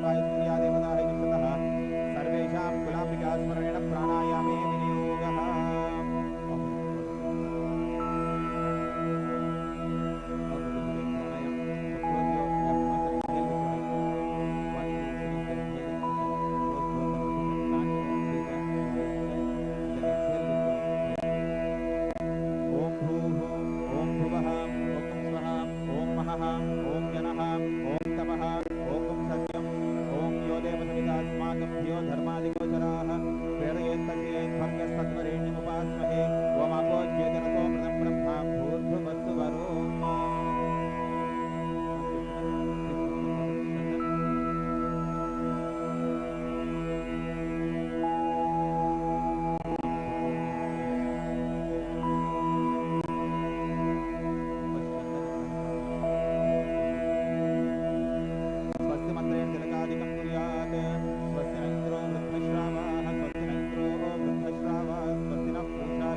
वायु सूर्यादेवताः इत्यतः सर्वेषां कुलाम्बिका स्मरणेन प्राणायामे विनियोगः। स्वस्ति न इंद्रो वृद्धश्रावाः स्वस्ति न इंद्रो वृद्धश्रावाः स्वस्ति न पूषा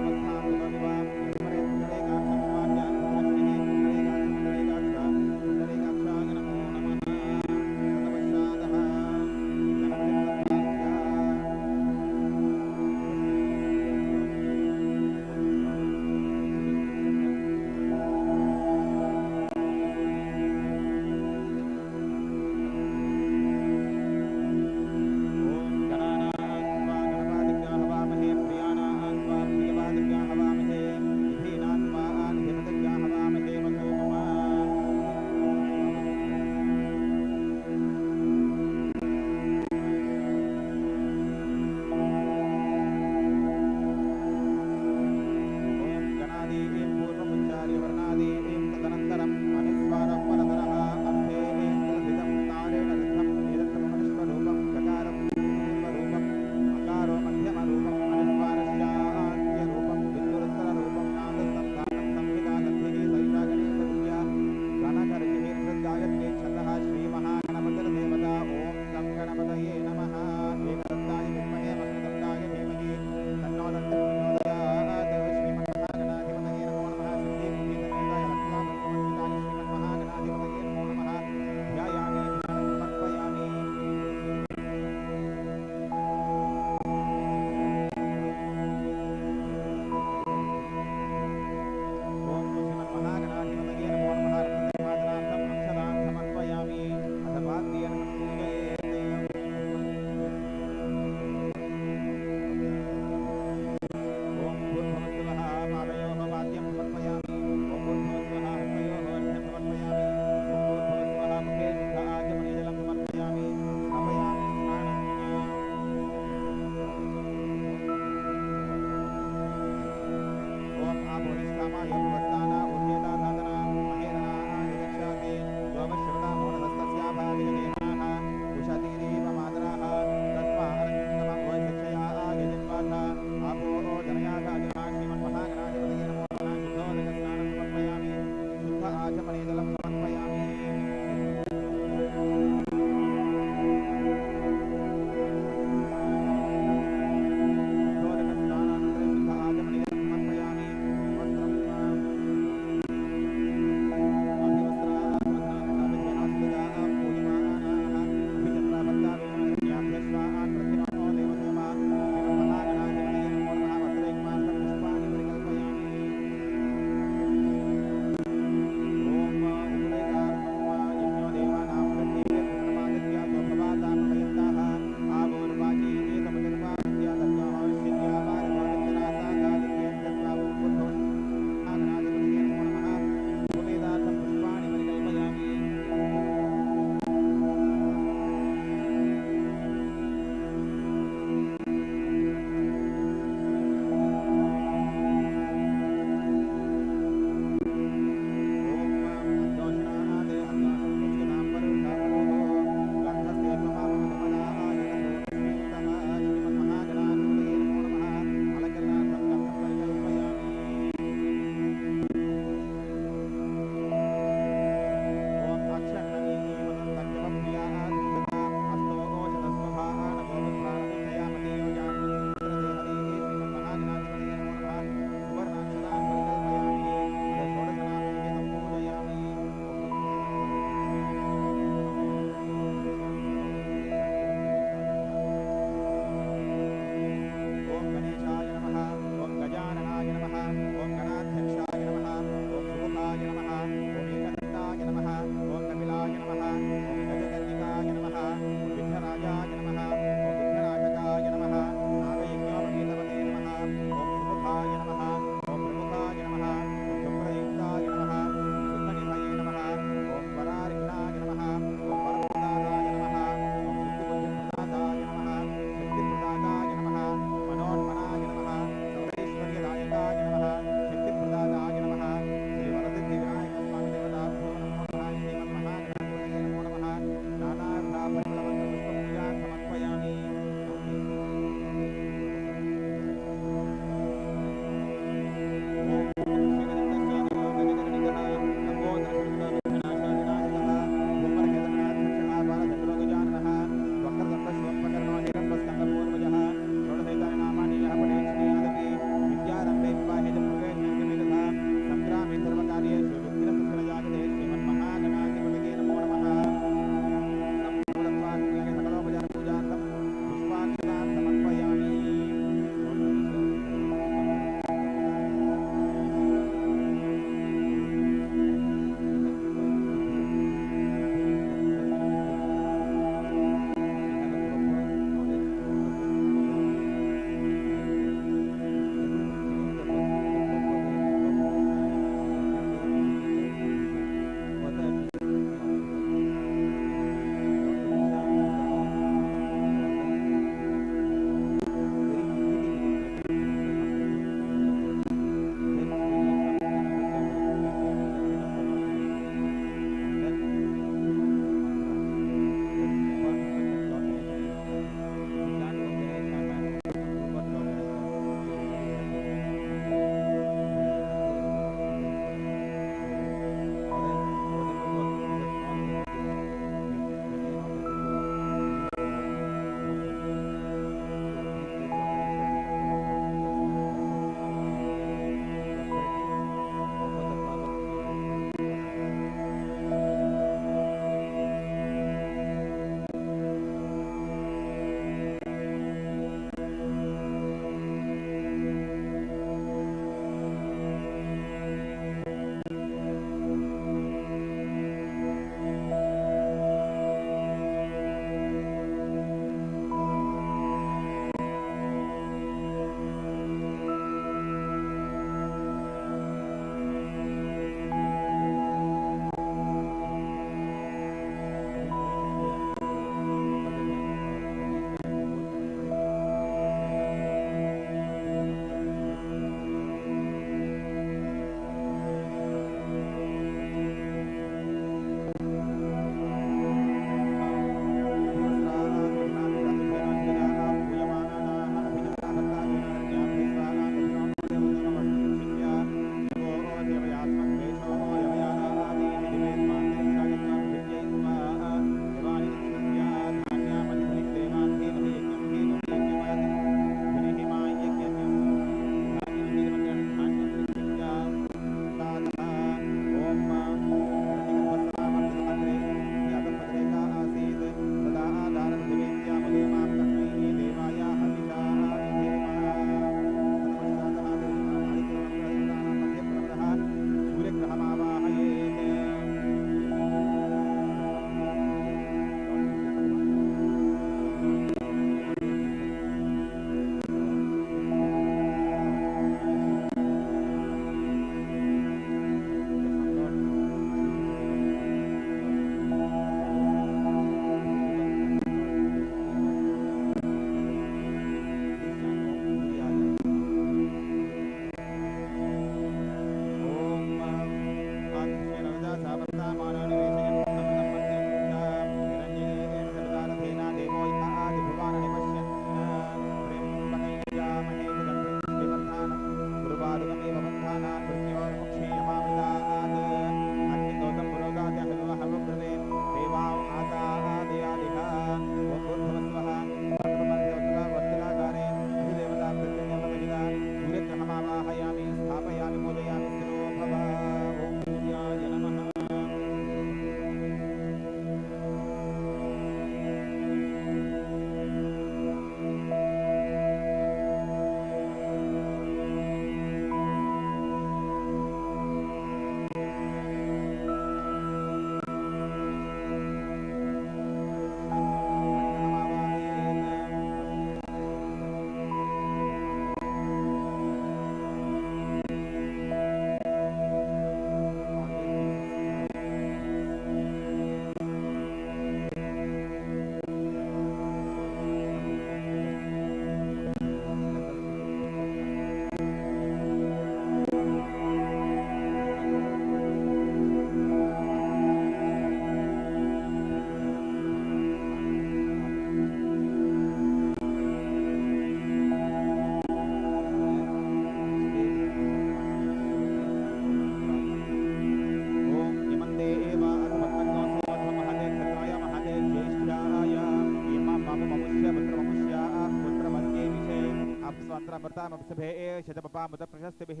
स्वान्त्रमृतामप्सभे शतपपामुतप्रशस्तिभिः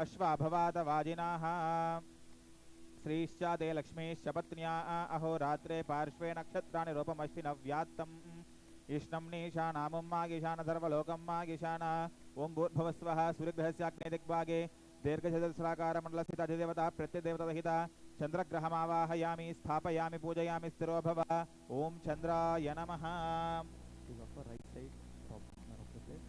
अश्वाभवादवाजिनाः श्रीश्चादे लक्ष्मीश्च पत्न्या अहोरात्रे पार्श्वे नक्षत्राणि रूपमश्विनव्यात्तम् इष्णं नीशानामुं मागिशान सर्वलोकं मागिशान ओं भूर्भुवस्वः सूर्यग्रहस्याग्ने दिग्भागे दीर्घचतुस्राकारमण्डलस्थिताधिदेवता प्रत्यदेवताहिता चन्द्रग्रहमावाहयामि स्थापयामि पूजयामि स्थिरो भव ओं चन्द्राय नमः. Right side, top corner of the plate.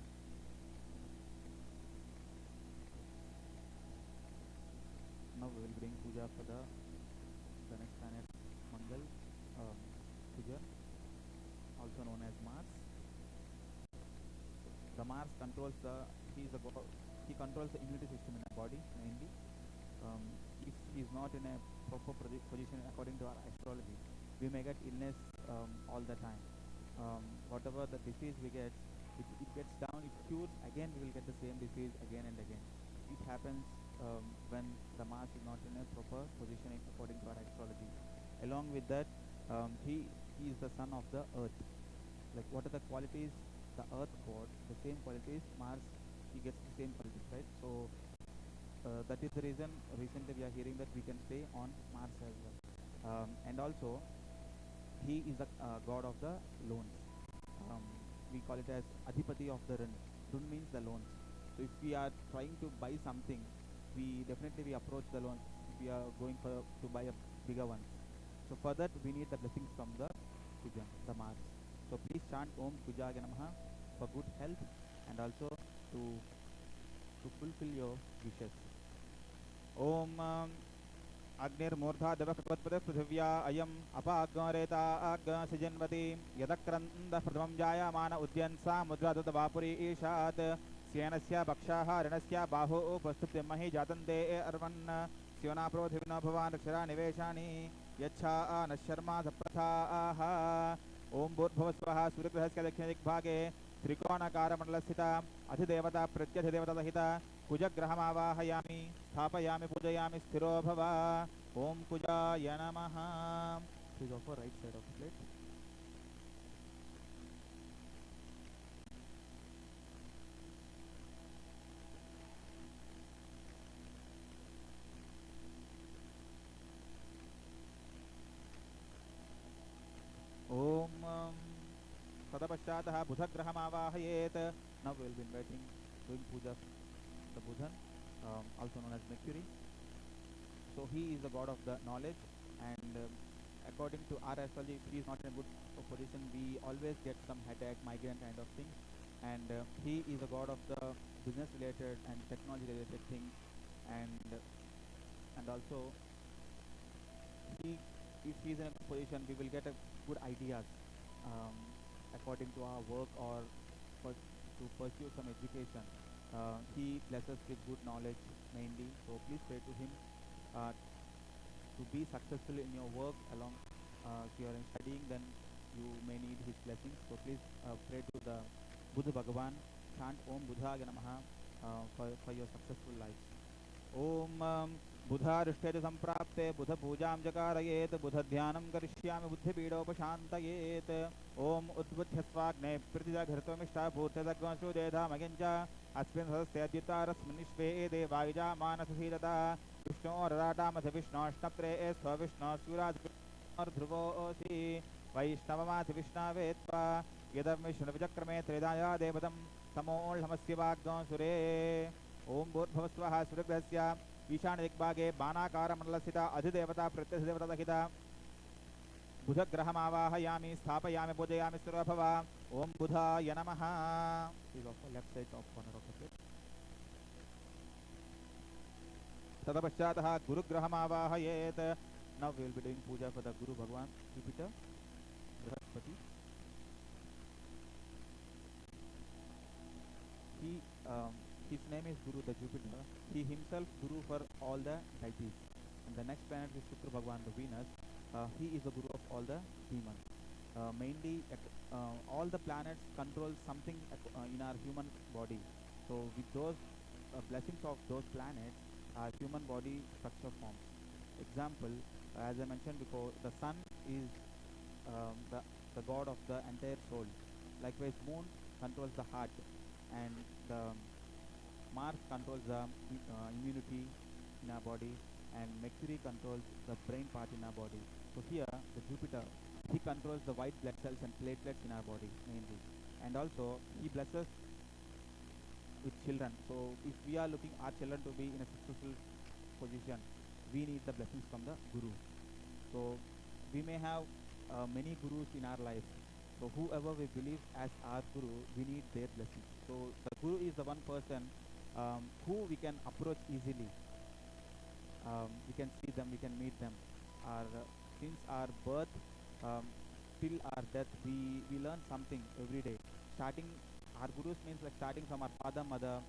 Now we will bring puja for the next planet Mangal, Puja, also known as Mars. The Mars controls he controls the immunity system in our body mainly. If he is not in a proper position according to our astrology, we may get illness all the time. Whatever the disease we get, it gets down, it cures, again we will get the same disease again and again. It happens when the Mars is not in a proper positioning according to our astrology. Along with that, he is the son of the earth. Like what are the qualities the earth got, the same qualities Mars, he gets the same qualities, right? So that is the reason recently we are hearing that we can stay on Mars as well. And also he is the god of the loans. We call it as Adhipati of the Run. Run means the loans. So if we are trying to buy something, we definitely approach the loans if we are going to buy a bigger one. So for that we need the blessings from the Puja, the Mars. So please chant Om Pujaya Namaha for good health and also to fulfill your wishes. Om Agnirmurtha Devakvatpada Prithivya Ayam Apagnareta Agga Sijanvati Yadakranda Pradhamam Jaya Mana Udyansa Mudradata Vapuri Ishat Sienasya Bakshaha Renasya Baho Pastuptimahi Jatante Arvan Siona Prodhivna Bhavan Rakshara Niveshani Yacha Nasharma Sapratha Aha Om Bhuvasvaha Suryagrahasya Dakshinik Bhage Trikonakara Mandalastita Adhidevata Pratyadhidevata Sahita Kujagrahamavahayami Thapayami Pujayami Sthiro Bhava Om Kujaya Namaha. Please offer right side of the plate. Om Tadapashataha Budhagrahamavahayet. Now we will be doing puja the Budhan, also known as Mercury. So he is the god of the knowledge, and according to our astrology, if he is not in a good position, we always get some headache, migraine kind of thing. And he is the god of the business related and technology related things, and also if he is in a good position, we will get a good ideas according to our work or to pursue some education. He blesses with good knowledge mainly, so please pray to him to be successful in your work. Along if you are studying, then you may need his blessings, so please pray to the Buddha Bhagavan, chant Om Buddhaya Namaha for your successful life. Om Buddharishte Samprapte Buddha Pujam Jakarayet Buddha Dhyanam Karishyami Buddhipidopashantayet Om Udbudhyasvagne Pritija Ghartomishta Bhutadagvanshu Dedha Maginja Asmin Sastyadita Rasmanishve Devaija Manasahidata Vishnu Radata Madha Vishnu Ashnapre Esva Vishnu Suraj Dhruvo Osi Vaishnavamathi Vishnavetva Yadam Vishnu Vijakrame Tridaya Devatam Tamo Lamasya Vaggan Sure Om Bhutbhavasvaha Suryagrahasya Ishan दिग्भागे बाणाकार मंडलस्थिता अधिदेवता प्रत्यधिदेवता सहिता बुधग्रहमावाहयामि स्थापयामि पूजयामि स्थिरो भव ओम बुधाय नमः. Left side top corner of the plate. तदपश्चातः गुरुग्रहमावाहयेत. Now we will be doing puja for the guru Bhagwan Jupiter Brihaspati. His name is Guru, the Jupiter. He himself Guru for all the deities. And the next planet is Shukra Bhagwan, the Venus. He is the Guru of all the demons. Mainly, all the planets control something in our human body. So with those blessings of those planets, our human body structure forms. Example, as I mentioned before, the sun is the god of the entire soul. Likewise, moon controls the heart, and the Mars controls the immunity in our body, and Mercury controls the brain part in our body. So here, the Jupiter, he controls the white blood cells and platelets in our body mainly, and also he blesses with children. So if we are looking our children to be in a successful position, we need the blessings from the Guru. So we may have many gurus in our life. So whoever we believe as our Guru, we need their blessings. So the Guru is the one person who we can approach easily. We can see them, we can meet them. Since our birth till our death, we learn something every day. Starting, our Gurus means like starting from our father, mother,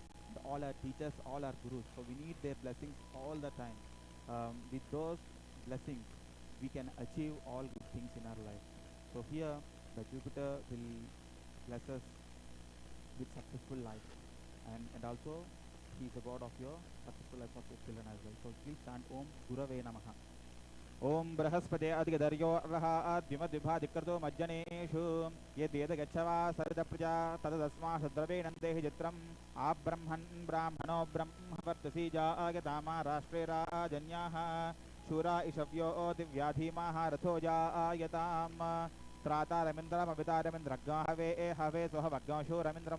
all our teachers, all our Gurus. So we need their blessings all the time. With those blessings, we can achieve all good things in our life. So here, the Jupiter will bless us with successful life, and also he is the god of your successful life of your children as well. So please chant Om Gurave Namaha. Om Brahaspade Adhigadaryo Raha Advimadvibhadikardo Majjaneshu Yedveda Gachava Sarida Praja Tadasma Sadravenantehi Jitram Abrahman Brahmano Brahmavartasija Agatama Rashtrera Janyaha Shura Ishavyo Divyadhimaha Rathoja Ayatam Trata Ramindram Avita Ramindragga Have Sohavagga Shuramindram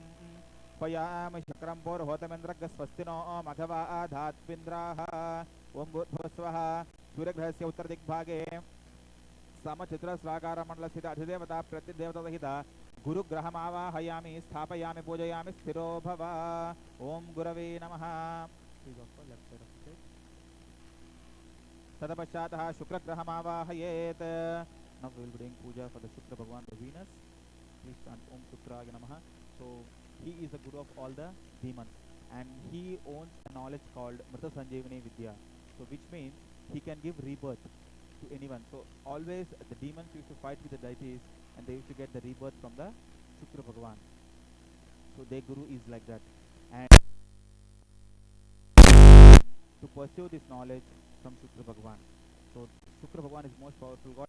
Payam Shakram Por Hotamindra Gaspastino Maghava Adhatpindraha Om Bhusvaha सूर्यग्रहस्य उत्तरदिग्भागे समचित्रस्वाकारमण्डलस्थित अधिदेवता प्रतिदेवतासहिता गुरुग्रहमावाहयामि स्थापयामि पूजयामि स्थिरो भव ओम गुरवे नमः तदपश्चातः शुक्रग्रहमावाहयेत् now we will be doing puja for the Shukra Bhagwan, the Venus. Please chant Om Shukraya Namaha. So he is the guru of all the demons, and he owns a knowledge called Mrita Sanjeevani Vidya, so which means he can give rebirth to anyone. So always the demons used to fight with the deities, and they used to get the rebirth from the Shukra Bhagwan. So their guru is like that, and to pursue this knowledge from Shukra Bhagwan. So Shukra Bhagwan is most powerful god,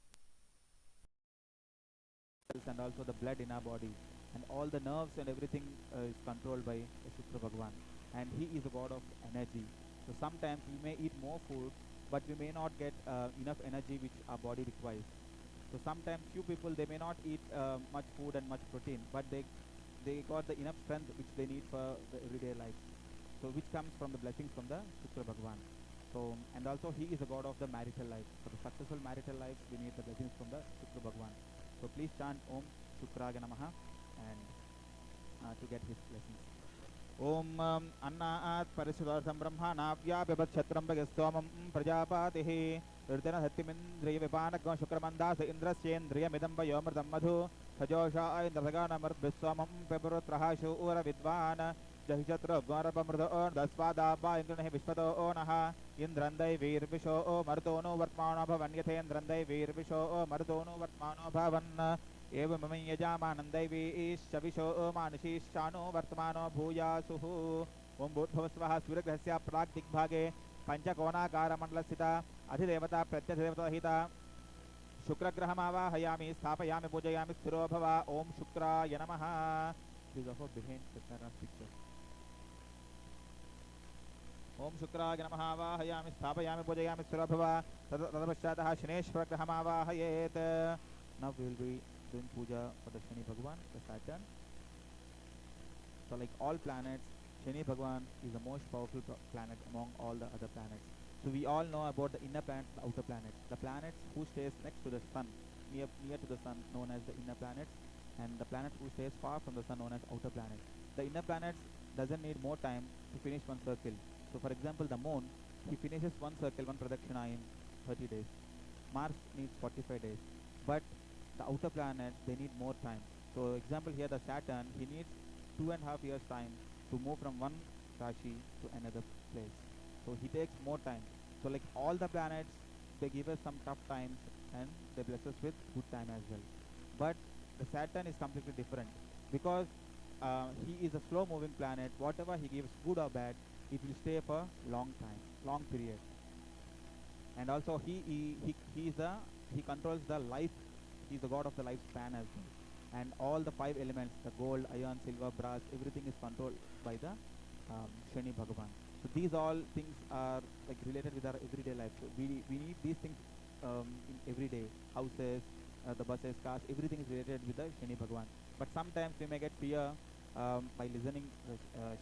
and also the blood in our body, and all the nerves and everything is controlled by Shukra Bhagwan, and he is the god of energy. So sometimes we may eat more food, but we may not get enough energy which our body requires. So sometimes few people, they may not eat much food and much protein, but they got the enough strength which they need for the everyday life. So which comes from the blessings from the Shukra Bhagwan. So, and also he is the god of the marital life. For the successful marital life, we need the blessings from the Shukra Bhagwan. So please chant Om Shukraya Namaha and to get his blessings. Om Annaat Parisudarsam Brahmana Vyabhatshatram Bhagastomam Prajapatihi Urdana Hatimindriya Vipanakam Shukramandasa Indrasyendriya Midamba Yomradam Madhu Sajosha Indragana Mardviswamam Pepurutrahashu Ura Vidvana Jahishatra Gwarapamrdo Daswadaba Indranahi Vishpato Onaha Indrandai Vir Visho O Martono Vartmano Bhavan Yathendrandai Vir Visho O Martono Vartmano Bhavan एवं यजामानन्दैवीश्चविशो मानुषीश्चानो वर्तमानो भूयासुः ओं भूर्भुवस्वः सूर्यग्रहस्य प्राग्दिग्भागे पञ्चकोणाकारमण्डलस्थिता अधिदेवता प्रत्यधिदेवताहिता शुक्रग्रहमावाहयामि स्थापयामि पूजयामि स्थिरो भव ओं शुक्राय नमः. Please offer behind Sathyanarayana's picture. ओं शुक्राय नमः आवाहयामि स्थापयामि पूजयामि स्थिरो भव. तदपश्चातः शनेश्वरग्रहमावाहयेत्. Now we will be doing puja for the Shani Bhagwan, the Saturn. So like all planets, Shani Bhagwan is the most powerful planet among all the other planets. So we all know about the inner planets, the outer planets. The planets who stays next to the sun, near to the sun, known as the inner planets, and the planets who stays far from the sun, known as outer planets. The inner planets doesn't need more time to finish one circle. So for example, the moon, he finishes one circle, one pradakshina in 30 days. Mars needs 45 days. But the outer planets, they need more time. So example here, the Saturn, he needs 2.5 years time to move from one Rashi to another place. So he takes more time. So like all the planets, they give us some tough times and they bless us with good time as well. But the Saturn is completely different, because he is a slow moving planet. Whatever he gives, good or bad, it will stay for long time, long period. And also he controls the life. He is the god of the lifespan as well. and all the five elements, the gold, iron, silver, brass, everything is controlled by the Shani Bhagavan. So these all things are like related with our everyday life. So we need these things in everyday houses, the buses, cars, everything is related with the Shani Bhagavan. But sometimes we may get fear by listening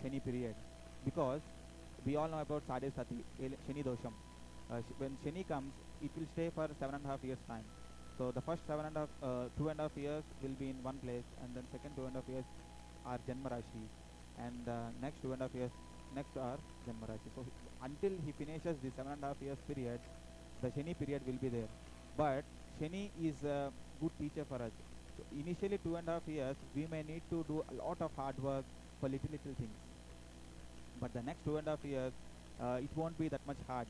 Shani period, because we all know about Sade Sati, Shani Dosham. When Shani comes, it will stay for 7.5 years time. So the first 2.5 years will be in one place, and then second 2.5 years are Janma Rashi, and next 2.5 years next are Janma Rashi. So until he finishes the 7.5 years period, the Shani period will be there. But Shani is a good teacher for us. So initially 2.5 years we may need to do a lot of hard work for little things, but the next 2.5 years it won't be that much hard.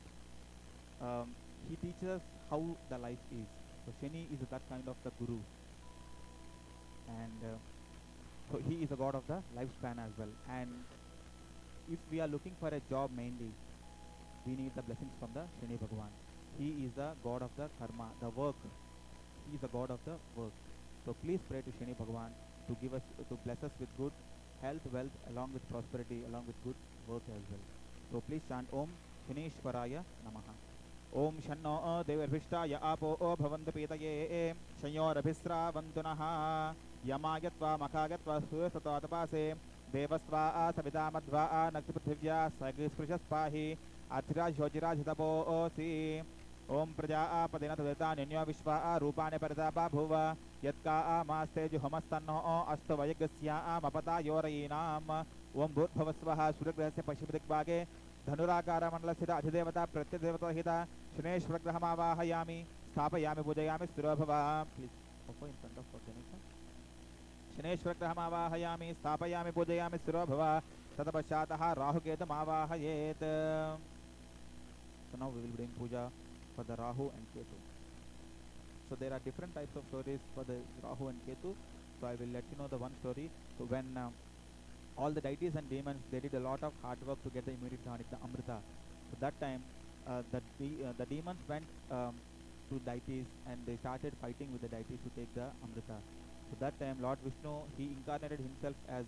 um, he teaches us how the life is. So Shani is that kind of the guru, and so he is the god of the lifespan as well. And if we are looking for a job mainly, we need the blessings from the Shani Bhagavan. He is the god of the karma, the work. He is the god of the work. So please pray to Shani Bhagavan to give us, to bless us with good health, wealth, along with prosperity, along with good work as well. So please chant Om Shaneshwaraya Namaha. Om Shanno Devarvishtaaya Apo Bhavantu Petaye Shayorabhisravantu Naha Yamayatva Makagatva Susatatapase Devasva Savidamadva Naktiprithivya Sagisprishaspahi Athira Jojirajitapo Osi Om Praja Padena Tudeta Nanya Vishva Rupane Paridapa Bhuva Yatka Maste Juhamastanno Astavayagasya Mapata Yorainam Om Bhutbhavasvaha Suragrahasya Pashipadik Bage धनुराकार मंडल स्थित अधिदेवता प्रत्यदेवता हिता शनेश्वर ग्रहमावाहयामि स्थापयामि पूजयामि स्थिरोभवा. Please offer in front of Ganesha. Shaneshwar ग्रहमावाहयामि स्थापयामि पूजयामि स्थिरोभवा. ततपश्चातः राहुकेतुमावाहयेत्. So now we will bring puja for the Rahu and Ketu. So there are different types of stories for the Rahu and Ketu. So I will let you know the one story. So when all the deities and demons, they did a lot of hard work to get the immunity tonic, the Amrita. So that time, the demons went to deities and they started fighting with the deities to take the Amrita. So that time, Lord Vishnu, he incarnated himself as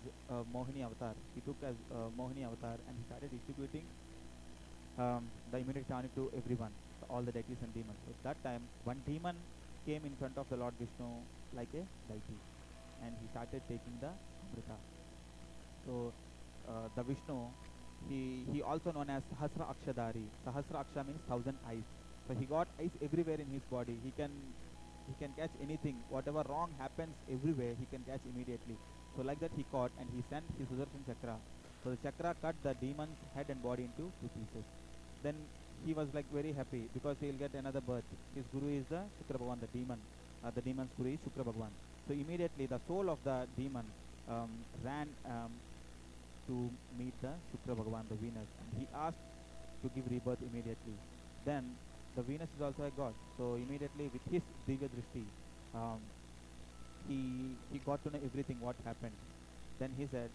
Mohini avatar. He took as Mohini avatar and he started distributing the immunity tonic to everyone, so all the deities and demons. So that time, one demon came in front of the Lord Vishnu like a deity, and he started taking the Amrita. So the Vishnu, he also known as Sahasra Akshadari. Sahasra Aksha means 1,000 eyes. So he got eyes everywhere in his body. He can catch anything. Whatever wrong happens everywhere, he can catch immediately. So like that he caught, and he sent his Sudarshan Chakra. So the Chakra cut the demon's head and body into two pieces. Then he was like very happy because he will get another birth. His guru is the Shukra Bhagavan, the demon. The demon's guru is Shukra Bhagavan. So immediately the soul of the demon ran to meet the Shukra Bhagavan, the Venus, and he asked to give rebirth immediately. Then the Venus is also a god, so immediately with his Divya Drishti, he got to know everything what happened. Then he said,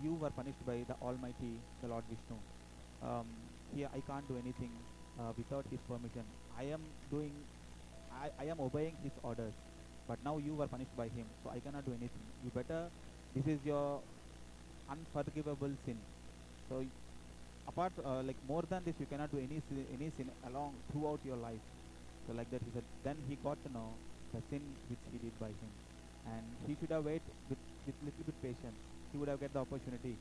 you were punished by the Almighty, the Lord Vishnu. Here I can't do anything without his permission. I am obeying his orders, but now you were punished by him, so I cannot do anything. You better, this is your unforgivable sin. So apart like more than this, you cannot do any sin along throughout your life. So like that he said. Then he got to know the sin which he did by him, and he should have waited with little bit patience. He would have get the opportunity.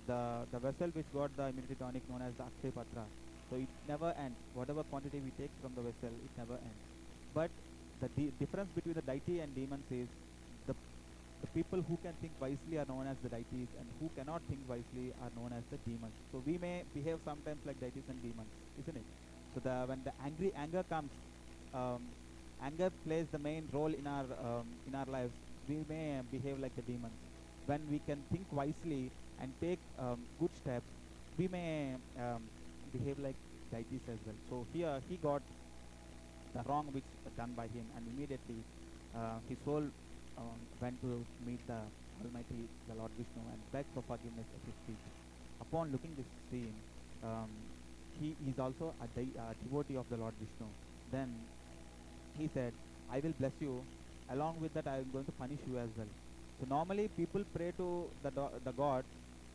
The vessel which got the immunity tonic known as the Akshay Patra. So it never ends. Whatever quantity we take from the vessel, it never ends. But the difference between the deity and demons is the people who can think wisely are known as the deities, and who cannot think wisely are known as the demons. So we may behave sometimes like deities and demons, isn't it? So when the anger comes, anger plays the main role in our lives. We may behave like the demons. When we can think wisely and take good steps, we may behave like deities as well. So here he got the wrong which done by him, and immediately his soul went to meet the Almighty, the Lord Vishnu, and begged for forgiveness at his feet. Upon looking this scene, he is also a devotee of the Lord Vishnu. Then he said, I will bless you. Along with that, I am going to punish you as well. So normally people pray to the God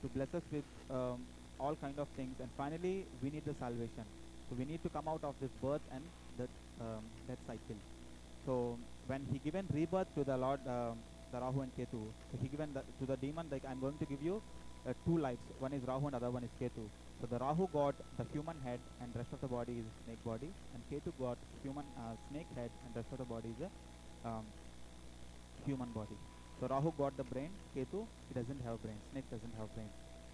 to bless us with all kind of things, and finally we need the salvation. So we need to come out of this birth and the death cycle. So when he given rebirth to the Lord, the Rahu and Ketu, so he given to the demon, like, I'm going to give you two lives. One is Rahu and other one is Ketu. So the Rahu got the human head and rest of the body is snake body, and Ketu got human snake head and rest of the body is a human body. So Rahu got the brain, Ketu he doesn't have brain, snake doesn't have brain.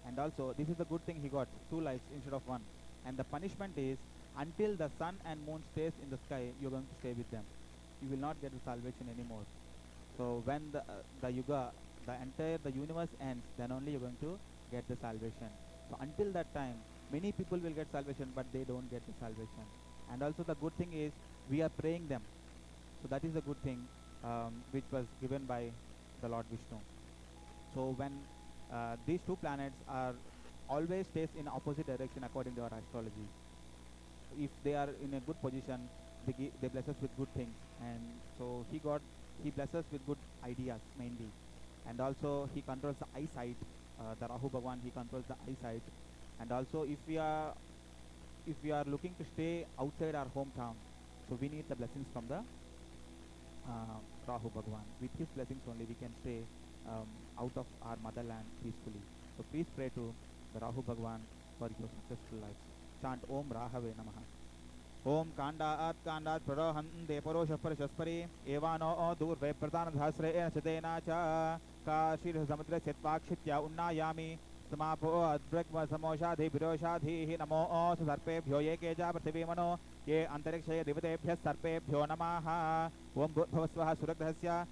And also this is the good thing, he got two lives instead of one. And the punishment is, until the sun and moon stays in the sky, you're going to stay with them. You will not get the salvation anymore. So when the yuga, the universe ends, then only you're going to get the salvation. So until that time, many people will get salvation, but they don't get the salvation. And also the good thing is, we are praying them. So that is the good thing, which was given by the Lord Vishnu. So when these two planets are always stays in opposite direction according to our astrology. If they are in a good position, they bless us with good things, and so he blesses us with good ideas mainly. And also he controls the eyesight. The Rahu Bhagwan, he controls the eyesight. And also if we are looking to stay outside our hometown, so we need the blessings from the Rahu Bhagwan. With his blessings only we can stay out of our motherland peacefully. So please pray to the Rahu Bhagwan for your successful life. Chant Om Rahave Namaha. Om Kandat Prarohante Parosha Parashaspari Evano Durve Pradana Dhasre Enachadena Cha Kashir Samutra Chetpakshitya Unnayami Samapo Adbrekma Samoshadhi Biroshadhi Namo Sarpe Bhyoye Keja Prativimano Ye Antarikshaya Divate Bhyas Sarpe Bhyo Namaha Om Bhusvaha Suragrahasya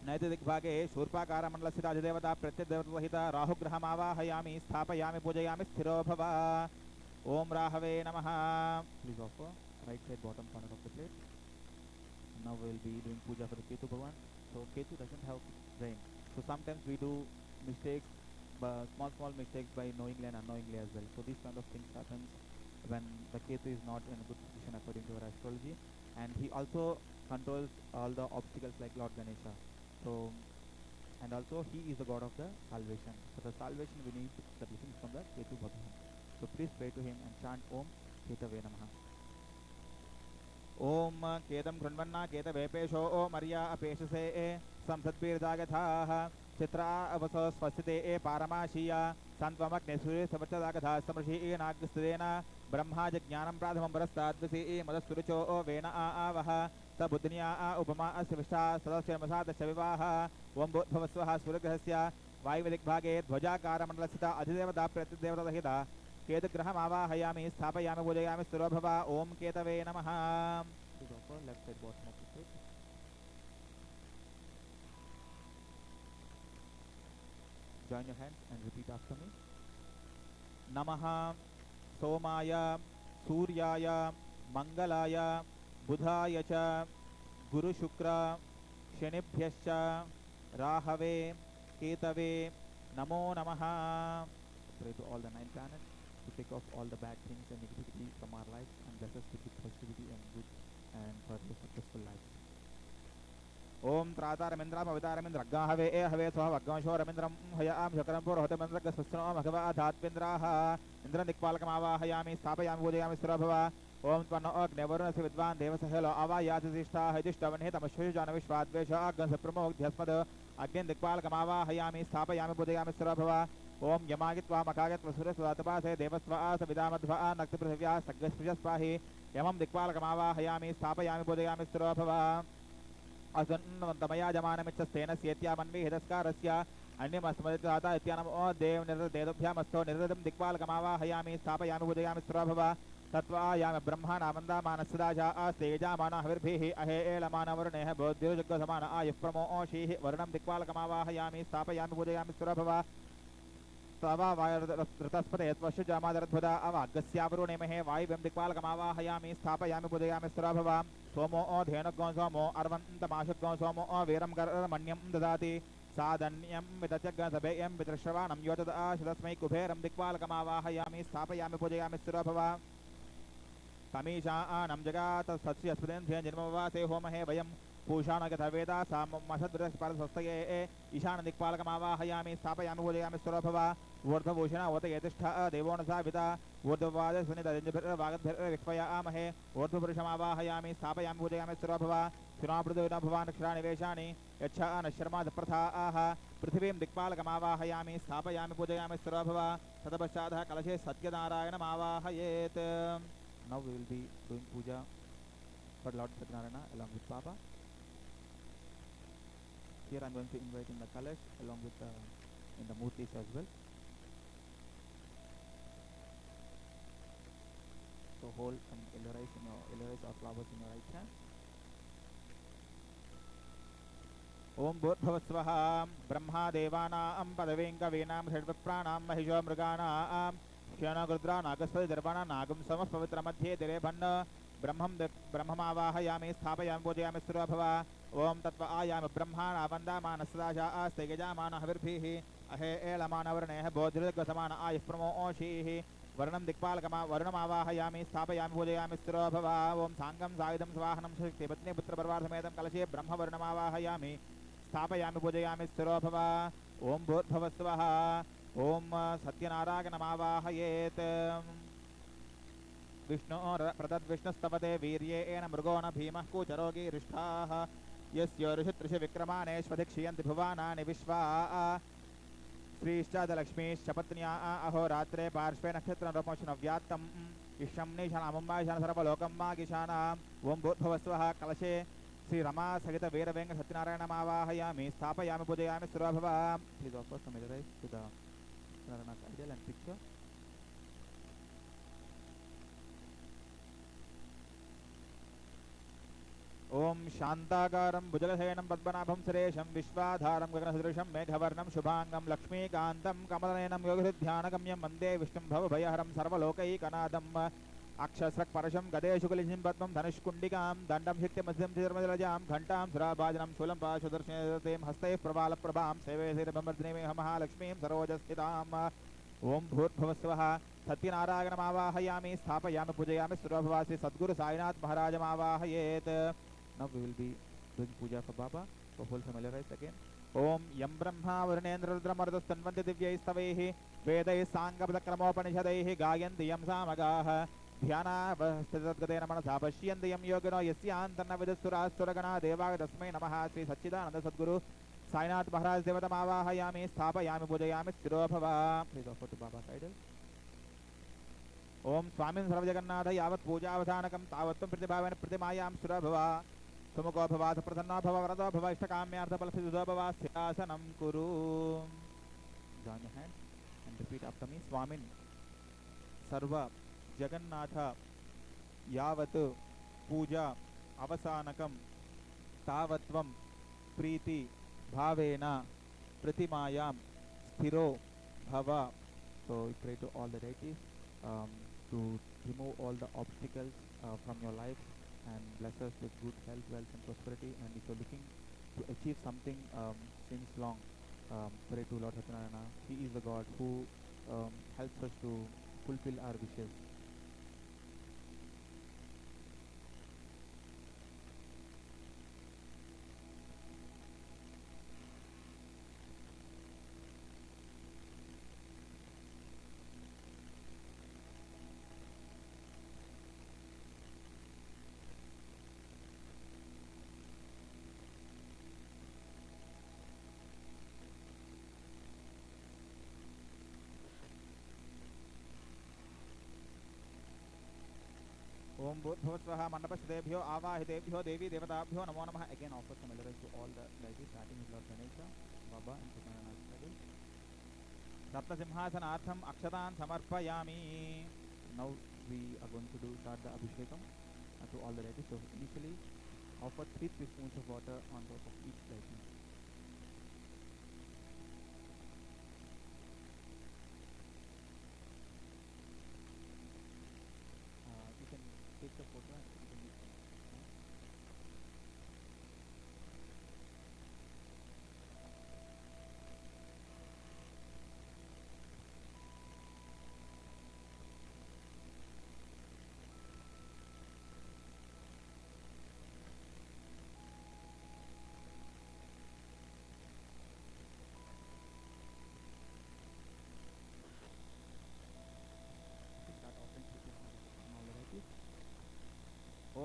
नैतिदिग्भागे शूर्पाकारमण्डलस्थिताधिदेवता प्रत्यदेवताहिता राहुग्रहमावाहयामि स्थापयामि पूजयामि स्थिरो भव. Om Rahave Namaha. Please offer right side bottom corner of the plate. Now we will be doing puja for the Ketu Bhagwan. So Ketu doesn't have brain. So sometimes we do mistakes, small mistakes by knowingly and unknowingly as well. So these kind of things happens when the Ketu is not in a good position according to our astrology. And he also controls all the obstacles like Lord Ganesha. So, and also he is the god of the salvation. For the salvation we need the blessings from the Ketu Bhagwan. So please pray to him and chant Om Ketave Namaha. Om Ketam Krunvanna Ketave Pesho Om Arya Apeshase Samsatbir Dagatha Chitra Avaso Swasite Paramashiya Santvamakne Suri Savatadagatha Samrashi Nagastudena Brahma Jnanam Pradhamam Brastadvisi Madasturicho Vena Avaha Sabudniya Upama Asivishta Sadasyamasada Shavivaha Om Bhavaswaha Suragrahasya Vaivadik Bhage Dhwajakara Mandalasita Adhidevata Pratidevata Ketugrahamaavahayami Sthapayami Pujayami Sthiro Bhava. Om Ketave Namaha. Please offer left side bottom of the plate. Join your hands and repeat after me. Namaha Somaya Suryaya Mangalaya Budhaya Cha Guru Shukra Shenibhyascha Rahave Ketave Namo Namaha. Pray to all the 9 planets to take off all the bad things and negativity from our lives and bless us with positivity and good and for a successful life. Om Trata Ramindra Pavita Ramindra Gahave Ehave Soha Vagasho Ramindram Hayam Shakarampur Hotamandra Gasvastra Bhagava Dhatvindraha Indra Nikpalkamava Hayami Stapayam Vujayami Surabhava. Om Tvano Agnevaruna Sividvan Devasahelo Ava Yatishta Hajishtavan Hitamashvi Janavishwadvesha Gansapramo Dhyasmada Agin Nikpalkamava Hayami Stapayami Vujayami Surabhava. Om Yamagitva Makagatva Surasvatapase Devasva Savidamadva Nakti Prithivya Sagaspahi Yamam Dikpalkamava Hayami Stapayami Budayami Sturabhava Asanvantamaya Jamanamitsastena Setya Manvi Hidaskarasya Animasmadata Ityanam O Dev Nirradedubhyamasto Nirradam Dikpalkamava Hayami Stapayami Budayami Sturabhava Tatva Yama Brahma Namanda Manasadaja Asteja Mana Havirbihi Ahe Elamana Varneha Bodhirujagga Samana Ayif Pramo Oshi Varnam Dikpalkamava Hayami Stapayami Budayami Sturabhava Sava Vairaspate Tvashujamadarabhuda Avagasyavarune Mehe Vaivim Dikpalkamavahayami Sthapayami Budayami Surabhava Somo O Dhenagon Somo Arvantamashakon Somo O Viram Garamanyam Dadati Sadanyam Vidachagga Sabeyam Vitrashravanam Yotada Shadasmai Kuberam Dikpalkamavahayami Sthapayami Budayami Surabhava Kamisha Anam Jagata Satsya Spudenthian Janmavase Homahe Vayam पूषाणगतवेदा सामशद्रस्पारस्वस्तये Ishan दिक्पालकमावाहयामि स्थापयामि पूजयामि स्वरोभव ऊर्ध्वभूषण ओत यतिष्ठ देवोनसा विता ऊर्ध्वपादस्वनितभिर्वागद्भिर्विक्ष्पयामहे ऊर्ध्वपुरुषमावाहयामि स्थापयामि पूजयामि स्वरोभव क्षुरामृदुनभवान् क्षुरानिवेशानि यच्छ नश्यर्मादप्रथाः पृथिवीं दिक्पालकमावाहयामि स्थापयामि पूजयामि स्वरोभव ततपश्चातः कलशे सत्यनारायणमावाहयेत्. Now we will be doing puja for Lord Sathyanarayana along with Baba. Here I am going to invite in the kalash along with in the murtis as well. So hold some LRIs or flowers in your right hand. Om Bhurtbhavasvaha Brahma Devanaam Padaving Kavinam षड्विप्राणां Mahisho Mruganaam Kshanagudra Nagaspati Darbana Nagam Samah Pavitra Madhye Direbhanna Brahmamaavahayami Sthapayami Pujayami Surabhava Om Tattva Ayami Brahmana Vandamana Stegajamana Havirpihi Ahe Elamana Varneha Bodhirgasamana Ayah Pramo Oshihi Varnam Dikpalakama Varnamavahayami Sthapayami Pujayami Surabhava Om Sangam Saidam Svahanam Shakti Patni Putra Parvarthamedam Kalashe Brahma Varnamavahayami स्थापयामि पूजयामि स्थिरोभव ओम भूर्भुवस्वः ओम सत्यनारायणमावाहयेत् विष्णु प्रदद्विष्णुस्तवते वीर्येण मृगो न भीमः कूचरोगी रिष्ठाः यस्य ऋषितृषि विक्रमानेष्वधिक्षयन्ति भुवानानि विश्वा श्रीश्चादलक्ष्मीश्च पत्न्या अहोरात्रे पार्श्वे नक्षत्ररूपमश्नव्यात्तम् इष्यं निशानामुम्बाशान सर्वलोकं मागिशानाम् ओम भूर्भुवस्वः कलशे Sai Ram Sahita Veeravenga Sathyanarayanamaavahayami Sthapayami Pujayami Surabhava. Please offer some rice to the Sathyanarayana's ideal and picture. Om Shantagaram Bhujagashenam Padmanabham Suresham Vishwadharam Gaganasudrisham Meghavarnam Shubhangam Lakshmi Kantam Kamalanenam Yogasidhyanagamyam Mande Vishnum Bhavayaharam Sarvalokaikanadam Akshasrak Parasham Gadeshu Kalishim Padmam Dhanushkundikam Dandam Shiktimasam Chirmadalajam Ghantam Surabhajanam Shulam Pashudarshatem Hastay Pravala Prabham Seve Sirabhamardneme Mahalakshmim Sarojasthitam Om Bhurtbhavasvaha Sathyanarayanamavahayami Sthapayami Pujayami Surabhavasi Sadguru Sainath Maharajamavahayet. Now we will be doing puja for Baba. So hold familiar rice again. Om Yam Brahma Varnendra Rudramardastanvanti Divyaistavehi Vedai Sangapakramopanishadaihi Gayanti Yam Samagaha Dhyana Vastadgadena Manasa Pashyanti Yam Yogano Yasyantana Vidasturasturagana Devaga Dasmai Namaha Sri Satchidananda Sadguru Sainath Maharaj Devatamavahayami Sthapayami Pujayami Sthirobhava. Please offer to Baba's idol. Om Swamin Sarvajagannatha Yavat Puja Avadhanakam Tavattam Pratibhavana Pratimayam Surabhava Sumukho Bhavasa Prasanna Bhava Varado Bhava Ishtakamyartha Palaphisudha Bhava Syasanam Kuru. Join your hands and repeat after me. Swamin Sarva Jagannatha Yavat Puja Avasanakam Tavatvam Priti Bhavena Pratimayam Sthiro Bhava. So we pray to all the deities to remove all the obstacles from your life and bless us with good health, wealth and prosperity. And if you're looking to achieve something since long, pray to Lord Sathyanarayana. He is the God who helps us to fulfill our wishes. Om Bhurtbhavasvaha Mandapasthedebhyo Avahidebhyo Devi Devatabhyo Namo Namaha. Again offer some elements to all the deities, starting with Lord Ganesha, Baba and Sathyanarayana. Sapta Simhasanartham Akshatan Samarpayami. Now we are going to start the Abhishekam to all the deities. So initially offer 3 teaspoons of water on top of each deity. Take the photo and put it in the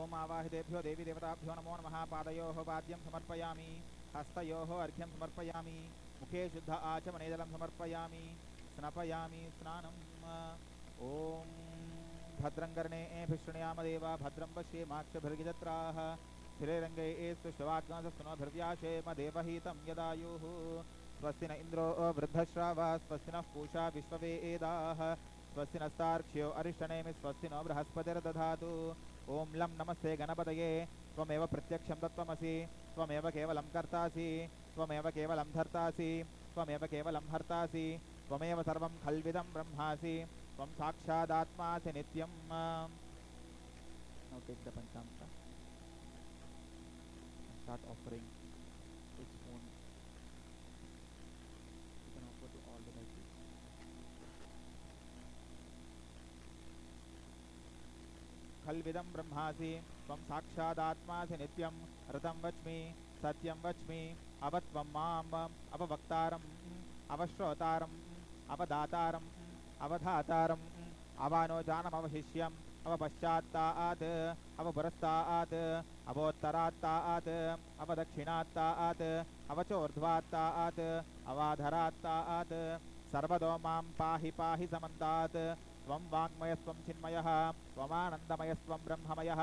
ओम आवाहितेभ्यो देवी देवताभ्यो नमो नमः। पादयोः पाद्यं समर्पयामि, हस्तयोः अर्घ्यं समर्पयामि, मुखे शुद्ध आचमनेजलं समर्पयामि, स्नापयामि स्नानम्। ओम भद्रं कर्णेभिः देवा भद्रं पश्येमाक्षभिर्यजत्राः स्थिरैरङ्गैः सुष्ठुवाग्नस्तनोभिर्व्याशेम देवहितं यदायुः। स्वस्ति न इन्द्रो वृद्धश्रावः स्वस्ति नः पूषा विश्ववेदाः स्वस्ति नस्तार्क्ष्यो अरिष्टनेमि स्वस्ति नो बृहस्पतिर्दधातु। ओं लं नमस्ते गणपतये त्वमेव प्रत्यक्षं तत्त्वमसि त्वमेव केवलं कर्तासि त्वमेव केवलं धर्तासि त्वमेव केवलं हर्तासि त्वमेव सर्वं खल्विदं ब्रह्मासि त्वं साक्षादात्मासि नित्यम्। Now take the panchamrita and start offering each spoon. You can offer to all the deities. खल्विदं ब्रह्मासि त्वं साक्षादात्मासि नित्यं ऋतं वच्मि सत्यं वच्मि अवत्वं माम् अववक्तारम् अवश्रोतारम् अवदातारम् अवधातारम् अवानोजानमवशिष्यम् अवपश्चात्तात् अवपुरस्तात् अवोत्तरात्तात् अवदक्षिणात्तात् अवचोर्ध्वात्तात् अवाधरात्तात् सर्वतो मां पाहि पाहि समन्तात्। त्वं वाङ्मयस्त्वं चिन्मयः त्वमानन्दमयस्त्वं ब्रह्ममयः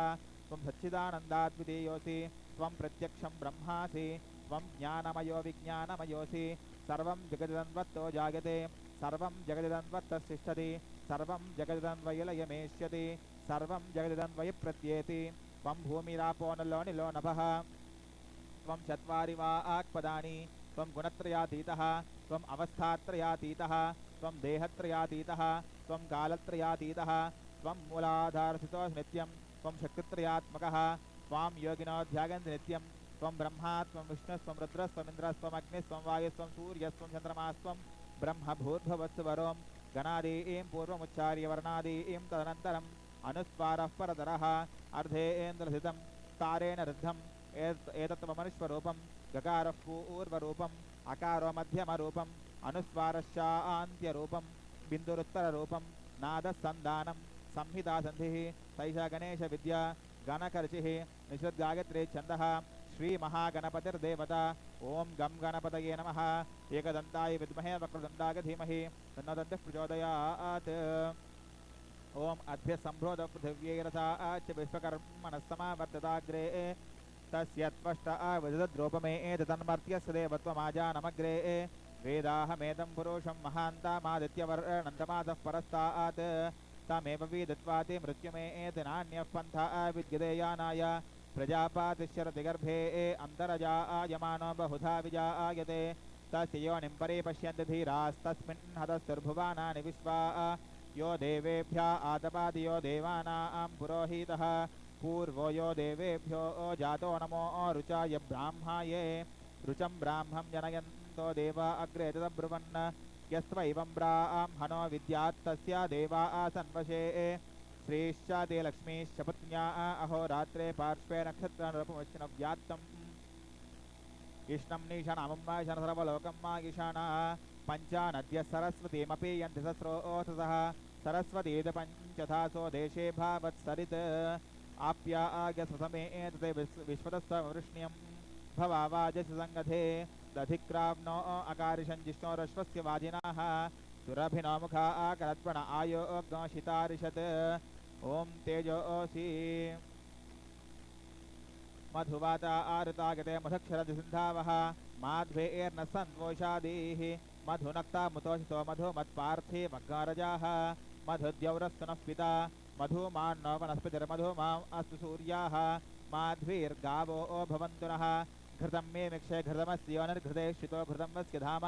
त्वं सच्चिदानन्दाद्वितीयोऽसि त्वं प्रत्यक्षं ब्रह्मासि त्वं ज्ञानमयो विज्ञानमयोऽसि सर्वं जगदिदन्वत्तो जायते सर्वं जगदिदन्वत्तस्तिष्ठति सर्वं जगदिदन्वयलयमेष्यति सर्वं जगदिदन्वय प्रत्येति। त्वं भूमिरापो नलो निलो नभः त्वं चत्वारि वा आक्पदानि त्वं गुणत्रयातीतः त्वम् अवस्थात्रयातीतः त्वं देहत्रयातीतः त्वं कालत्रयातीतः त्वं मूलाधारस्थितो नित्यं त्वं शक्तित्रयात्मकः त्वां योगिनो ध्यायन्ति नित्यं त्वं ब्रह्मा त्वं विष्णुस्त्वं रुद्रस्त्वमिन्द्रस्त्वम् अग्निस्त्वं वायुस्त्वं सूर्यस्त्वं चन्द्रमास्त्वं ब्रह्म भूर्भुवस्सुवरों गणादीं पूर्वमुच्चार्य वर्णादीं तदनन्तरम् अनुस्वारः परतरः अर्धेन्द्रस्थितं तारेण रुद्धम् एतत्त्वमनुष्वरूपं गकारः पूर्वरूपम् अकारो मध्यमरूपम् अनुस्वारश्चान्त्यरूपं बिन्दुरुत्तररूपं नादसन्धानं संहितासन्धिः सैषा गणेशविद्या गणकर्चिः निषद्गायत्री छन्दः श्रीमहागणपतिर्देवता। ॐ गं गणपतये नमः। एकदन्ताय विद्महे वक्रतुण्डाय धीमहि तन्नो दन्तः प्रचोदयात्। ॐ अद्य सम्भ्रोध पृथिव्यै च विश्वकर्मणः समावर्तताग्रे तस्य त्वष्ट विदद्रूपमे एतन्मर्त्यस्य देवत्वमाजानमग्रे वेदाहमेदं पुरुषं महान्तामादित्यवर्णन्तमादः परस्तात् तमेव विदित्वाति मृत्युमेति नान्यः पन्थः विद्यते यानाय प्रजापातिश्चरति अन्तरजायमानो बहुधा विजायते तस्य योनिं परिपश्यन्ति धीरास्तस्मिन् हतस्तुर्भुवानानि विश्वा यो देवेभ्यः आतपादि यो देवानां पुरोहितः पूर्वो यो देवेभ्यो जातो नमो रुचाय ब्राह्माये रुचं ब्राह्मं जनयन्तो देवा अग्रे तदब्रुवन् यस्त्वैवं ब्राह्मणो विद्यात्तस्य देवा आसन्वशे श्रीश्च ते लक्ष्मीश्च पत्न्या अहोरात्रे पार्श्वे नक्षत्ररूपमश्चिनव्यात्तम् इष्णं नीशनामं वा ईशान सर्वलोकं वा ईशाना पञ्चानद्यः सरस्वतीमपि यन्ति सस्रोऽसः सरस्वतीति पञ्चधासो देशे भावत्सरित् आप्या आज्ञसमे एतते विश्वतस्ववृष्ण्यं भवावाजसि सङ्गधे दधिक्राव्नो अकारिषं जिष्णोरश्वस्य वाजिनाः सुरभिनो मुखा आकरत्वण आयोग्नशितारिषत् ॐ तेजोऽसि मधुवाता आरुतागते मधुक्षरति सिन्धावः माध्वेर्न सन्त्वोषादीः मधुनक्ता मुतोषितो मधुमत्पार्थिवग्गारजाः मधुद्यौरस्तु नः पिता मधुमान्नो वनस्पतिर्मधुमाम् अस्तु सूर्याः माध्वीर्गावो भवन्तु नः घृतं मे मिक्षे घृतमस्य निर्घृते श्रितो घृतं वस्य धाम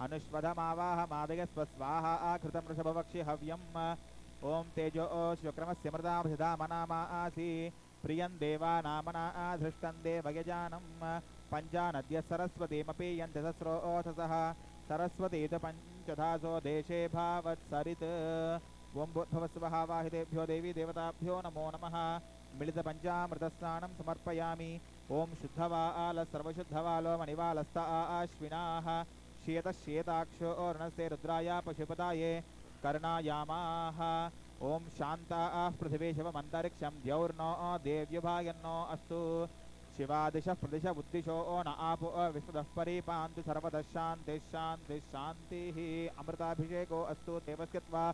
अनुष्वधमावाहमादयस्व स्वाहा घृतं वृषभवक्षि हव्यम् ॐ तेजो शुक्रमस्य मृदामसिधामनामा आसि प्रियं देवानामना धृष्टं देवयजानं पञ्चानद्यः सरस्वतीमपि यन्ति सस्रोऽसः सरस्वतीति पञ्चधासो देशे भावत्सरित् ॐ भूर्भुवस्सुवः वाहितेभ्यो देवी देवताभ्यो नमो नमः। मिलितपञ्चामृतस्नानं समर्पयामि। ॐ शुद्धवाल सर्वशुद्धवालो मणिवालस्त आश्विनाः श्येतश्येताक्षो अर्णस्ते रुद्राय पशुपताये कर्णायामाः Om Shanta Prithive Shivam Antariksham Dyaurno Devyabhayanno Astu Shivadisha Pradesha Buddhisho Na Apo Vishwadah Paripantu Sarvadah Shanti Shanti Shanti Amritabhisheko Astu Devaskatva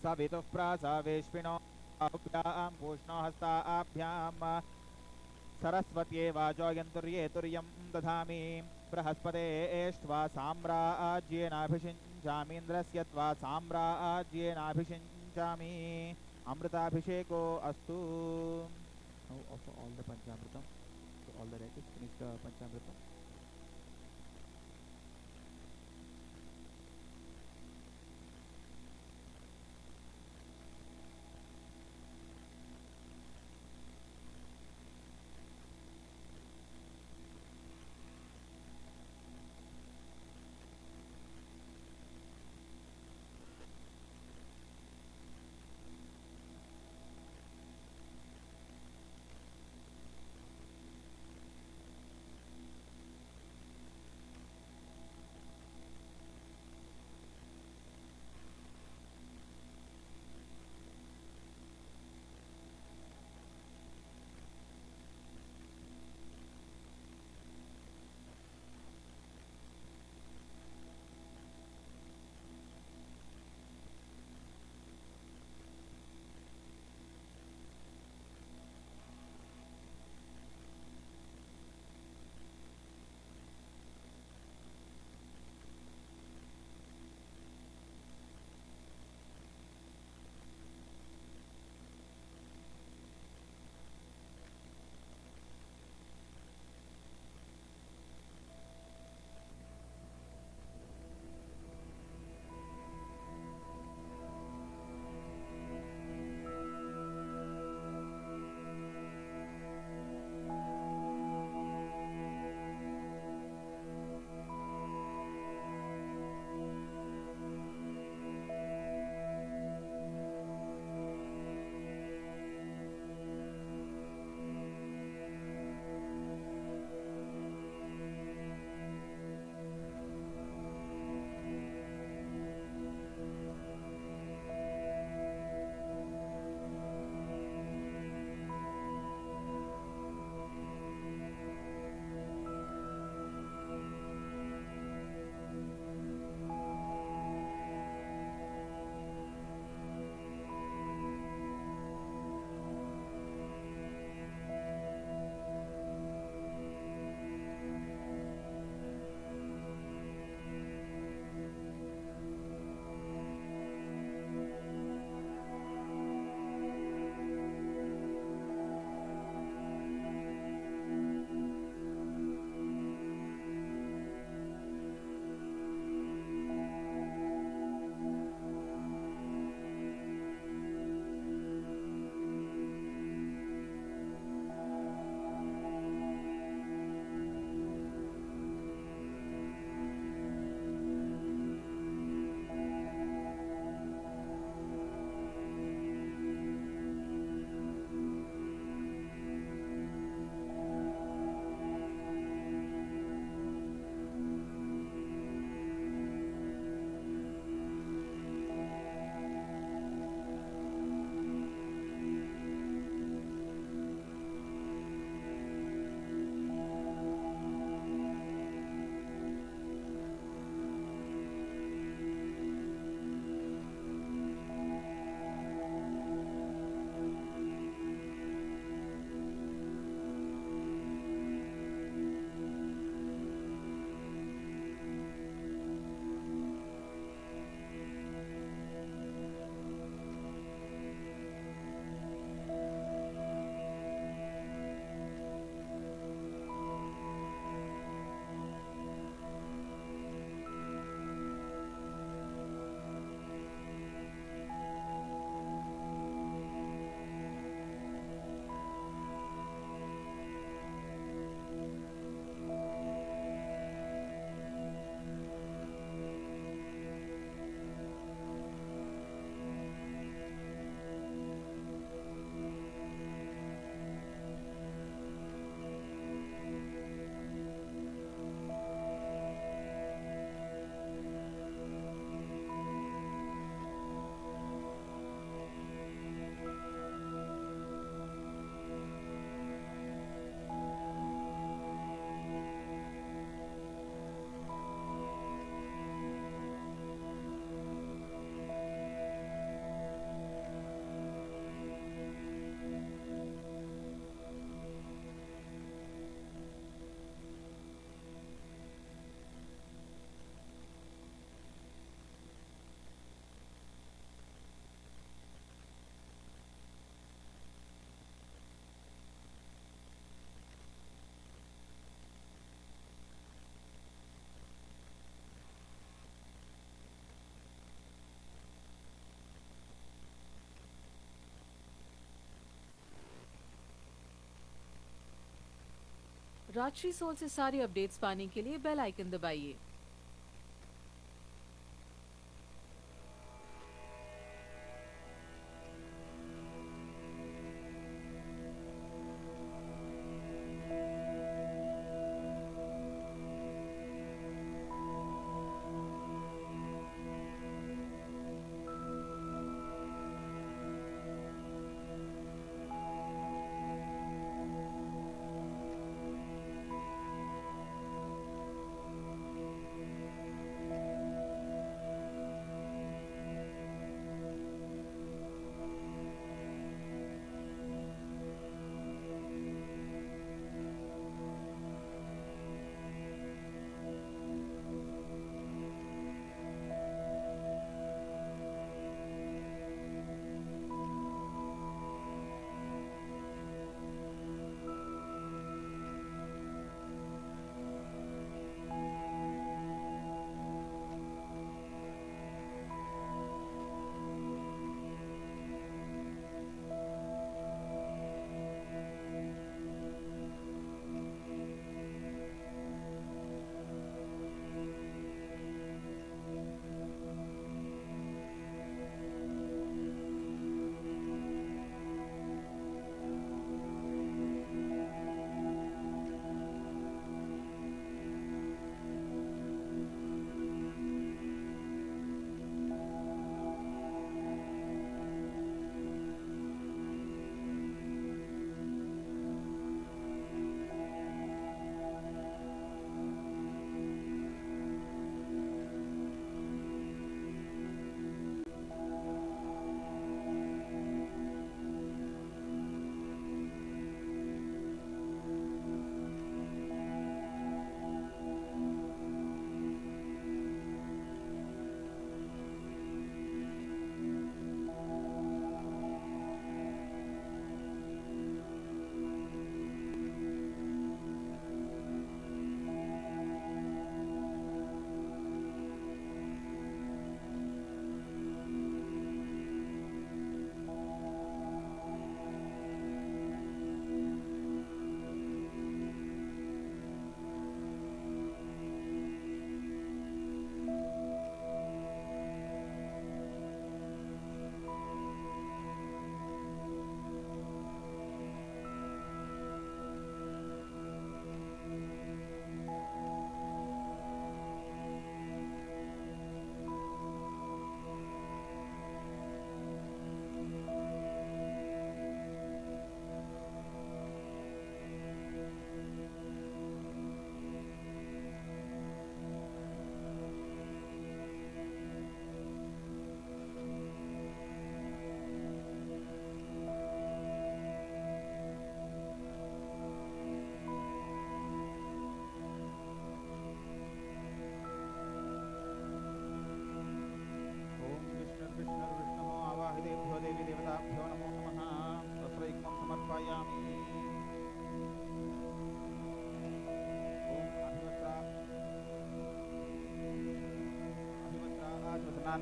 Savituh Prasa Vishvino Abhyam Pushno Hasta Abhyam Sarasvatye Vajo Yanturye Turyam Dadhami Brahaspate Eshtva Samrajyena Abhishinchami Indrasyattva Samrajyena Abhishinchami Amritabhisheko Astu. Now offer all the Panchamritam. So all the deities finish the Panchamritam. Rajshri soul से सारी updates पाने के लिए bell icon दबाइए।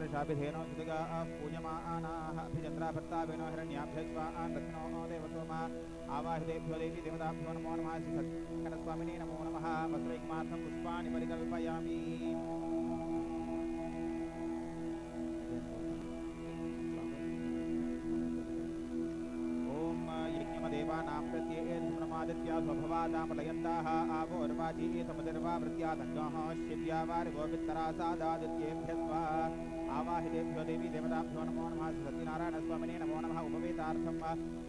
शाभिधेनो जुदिगा पूजमानाः अभिचन्द्रा भर्तावेनो हिरण्याभ्यस्वान् दक्षिणो देवतोमा आवाहितेभ्यो देवी देवताभ्यो नमो नमः। श्री सत्यनारायणस्वामिने नमो नमः। वस्त्रैकमार्थं पुष्पाणि परिकल्पयामि। देवानां प्रत्यये धूम्रमादित्या स्वभवादामलयन्ताः आवोर्वाची समुदर्वावृत्यादङ्गाः शिव्या वारिवोपित्तरासादादित्येभ्यः स्वा आवाहितेभ्यो देवी देवताभ्यो नमो नमः। सत्यनारायणस्वामिने नमो नमः। उपवेतार्थं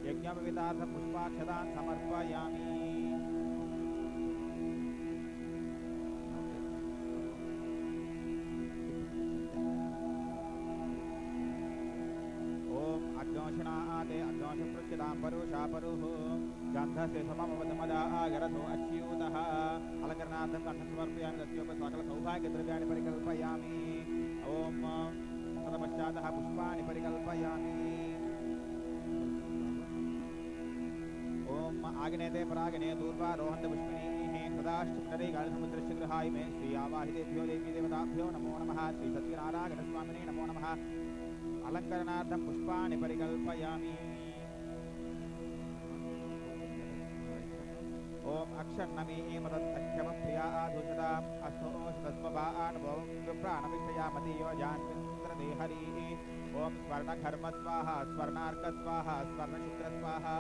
यज्ञोपवेतार्थं पुष्पाक्षतान् समर्पयामि। अग्नोषणाते अग्नोषपृच्छतां परुषा परुः गन्धस्य सममवदमदा आगरथो अच्युतः अलङ्करणार्थं कण्ठं समर्पयामि। तस्योपसकलसौभाग्यद्रव्याणि परिकल्पयामि। ॐ ततपश्चातः पुष्पाणि परिकल्पयामि। ॐ आग्नेते पराग्ने दूर्वारोहन्तपुष्पिणीः सदाष्टरे गाढसमुद्रस्य गृहाय मे श्री आवाहितेभ्यो देवी देवताभ्यो नमो नमः। श्री सत्यनारायणस्वामिने नमो नमः। अलङ्करणार्थं पुष्पाणि परिकल्पयामि। ॐ ओम अक्षन्नमी मदत्तख्यमप्रिया आधुषताम् अस्तोषदस्वभानुभवं विप्राणविषयामतीयो जान्विन्द्रदेहरी ओम स्वर्णघर्म स्वाहा स्वर्णार्क स्वाहा स्वर्णशुक्र स्वाहा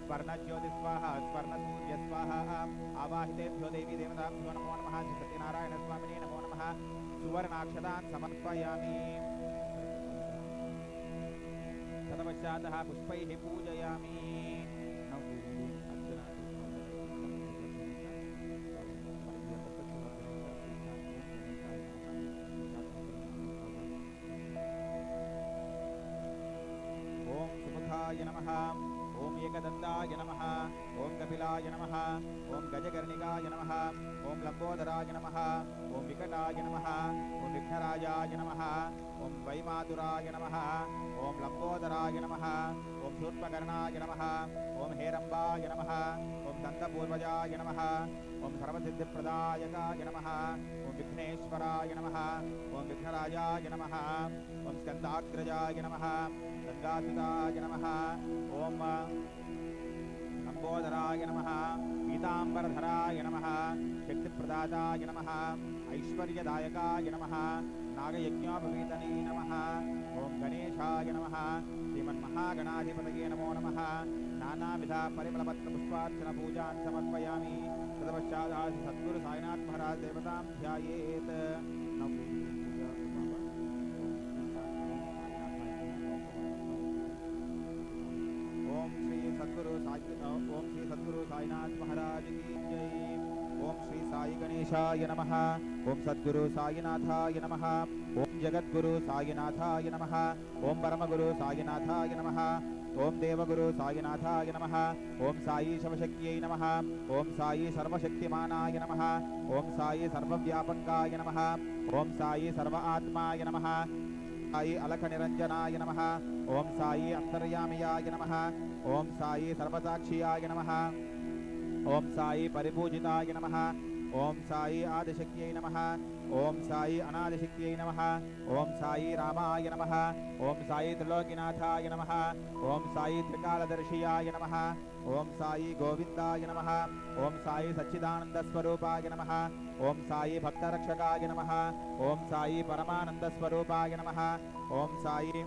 स्वर्णज्योति स्वाहा स्वर्णसूर्य स्वाहा आवाहितेभ्यो देवी देवताभ्यो नमो नमः श्री सत्यनारायण स्वामिने नमो नमः सुवर्णाक्षतान् समर्पयामि तदपश्चातः पुष्पैः पूजयामि Now we will do Archana to Om Subhaya Namaha Om Ekadandaya Namaha Om Kapilaya Namaha Om Gajakarnikaya Namaha Om Lambodharaya Namaha Om Vikataya Namaha Om Vikhnarajaya Namaha Om Vaimaduraya Namaha Om Lambodharaya Namaha Om Surpakarnaya Namaha Om Herambaya Namaha Om Dantapurvajaya Namaha Om Sarvasiddhipradayakaya Namaha Om Vikhneshwaraya Namaha Om Vikhnarajaya Namaha Om Skandagrajaya Namaha Gangasudaya Namaha Om Lambodharaya Namaha Pitambaradharaya Namaha Shaktipradaaya Namaha Aishwaryadayakaya Namaha Nagayajñāpavetane Namaha Om Ganeshaya Namaha Sriman Mahaganadhipataye Namo Namaha Nanavidha Parimalapatra Pushparchana Poojan Samarpayami Tadavashchātā Sadguru Sainath Maharaj Devatam Dhyayet. Now we will do puja to Baba. Om Shri Sadguru Sainath Maharaj Ki Jai. Om Shri Sai Ganeshaya Namaha Om Sadguru Sainathaya Namaha Om Jagadguru Sainathaya Namaha Om Paramaguru Sainathaya Namaha Om Devaguru Sainathaya Namaha Om Sai Shavashakyai Namaha Om Sai Sarvashaktimanaya Namaha Om Sai Sarvavyapakaya Namaha Om Sai Sarva Atmaya Namaha Sai Alakaniranjanaya Namaha Om Sai Antaryamiyaya Namaha Om Sai Sarvasakshiyaya Namaha Om Sai Paripujitaya Namaha Om Sai Adishakyai Namaha Om Sai Anadishakyai Namaha Om Sai Ramaya Namaha Om Sai Trilokinathaya Namaha Om Sai Trikaladarshiyaya Namaha Om Sai Govindaya Namaha Om Sai Satchidananda Swarupaya Namaha Om Sai Bhaktarakshakaya Namaha Om Sai Paramananda Swarupaya Namaha Om Sai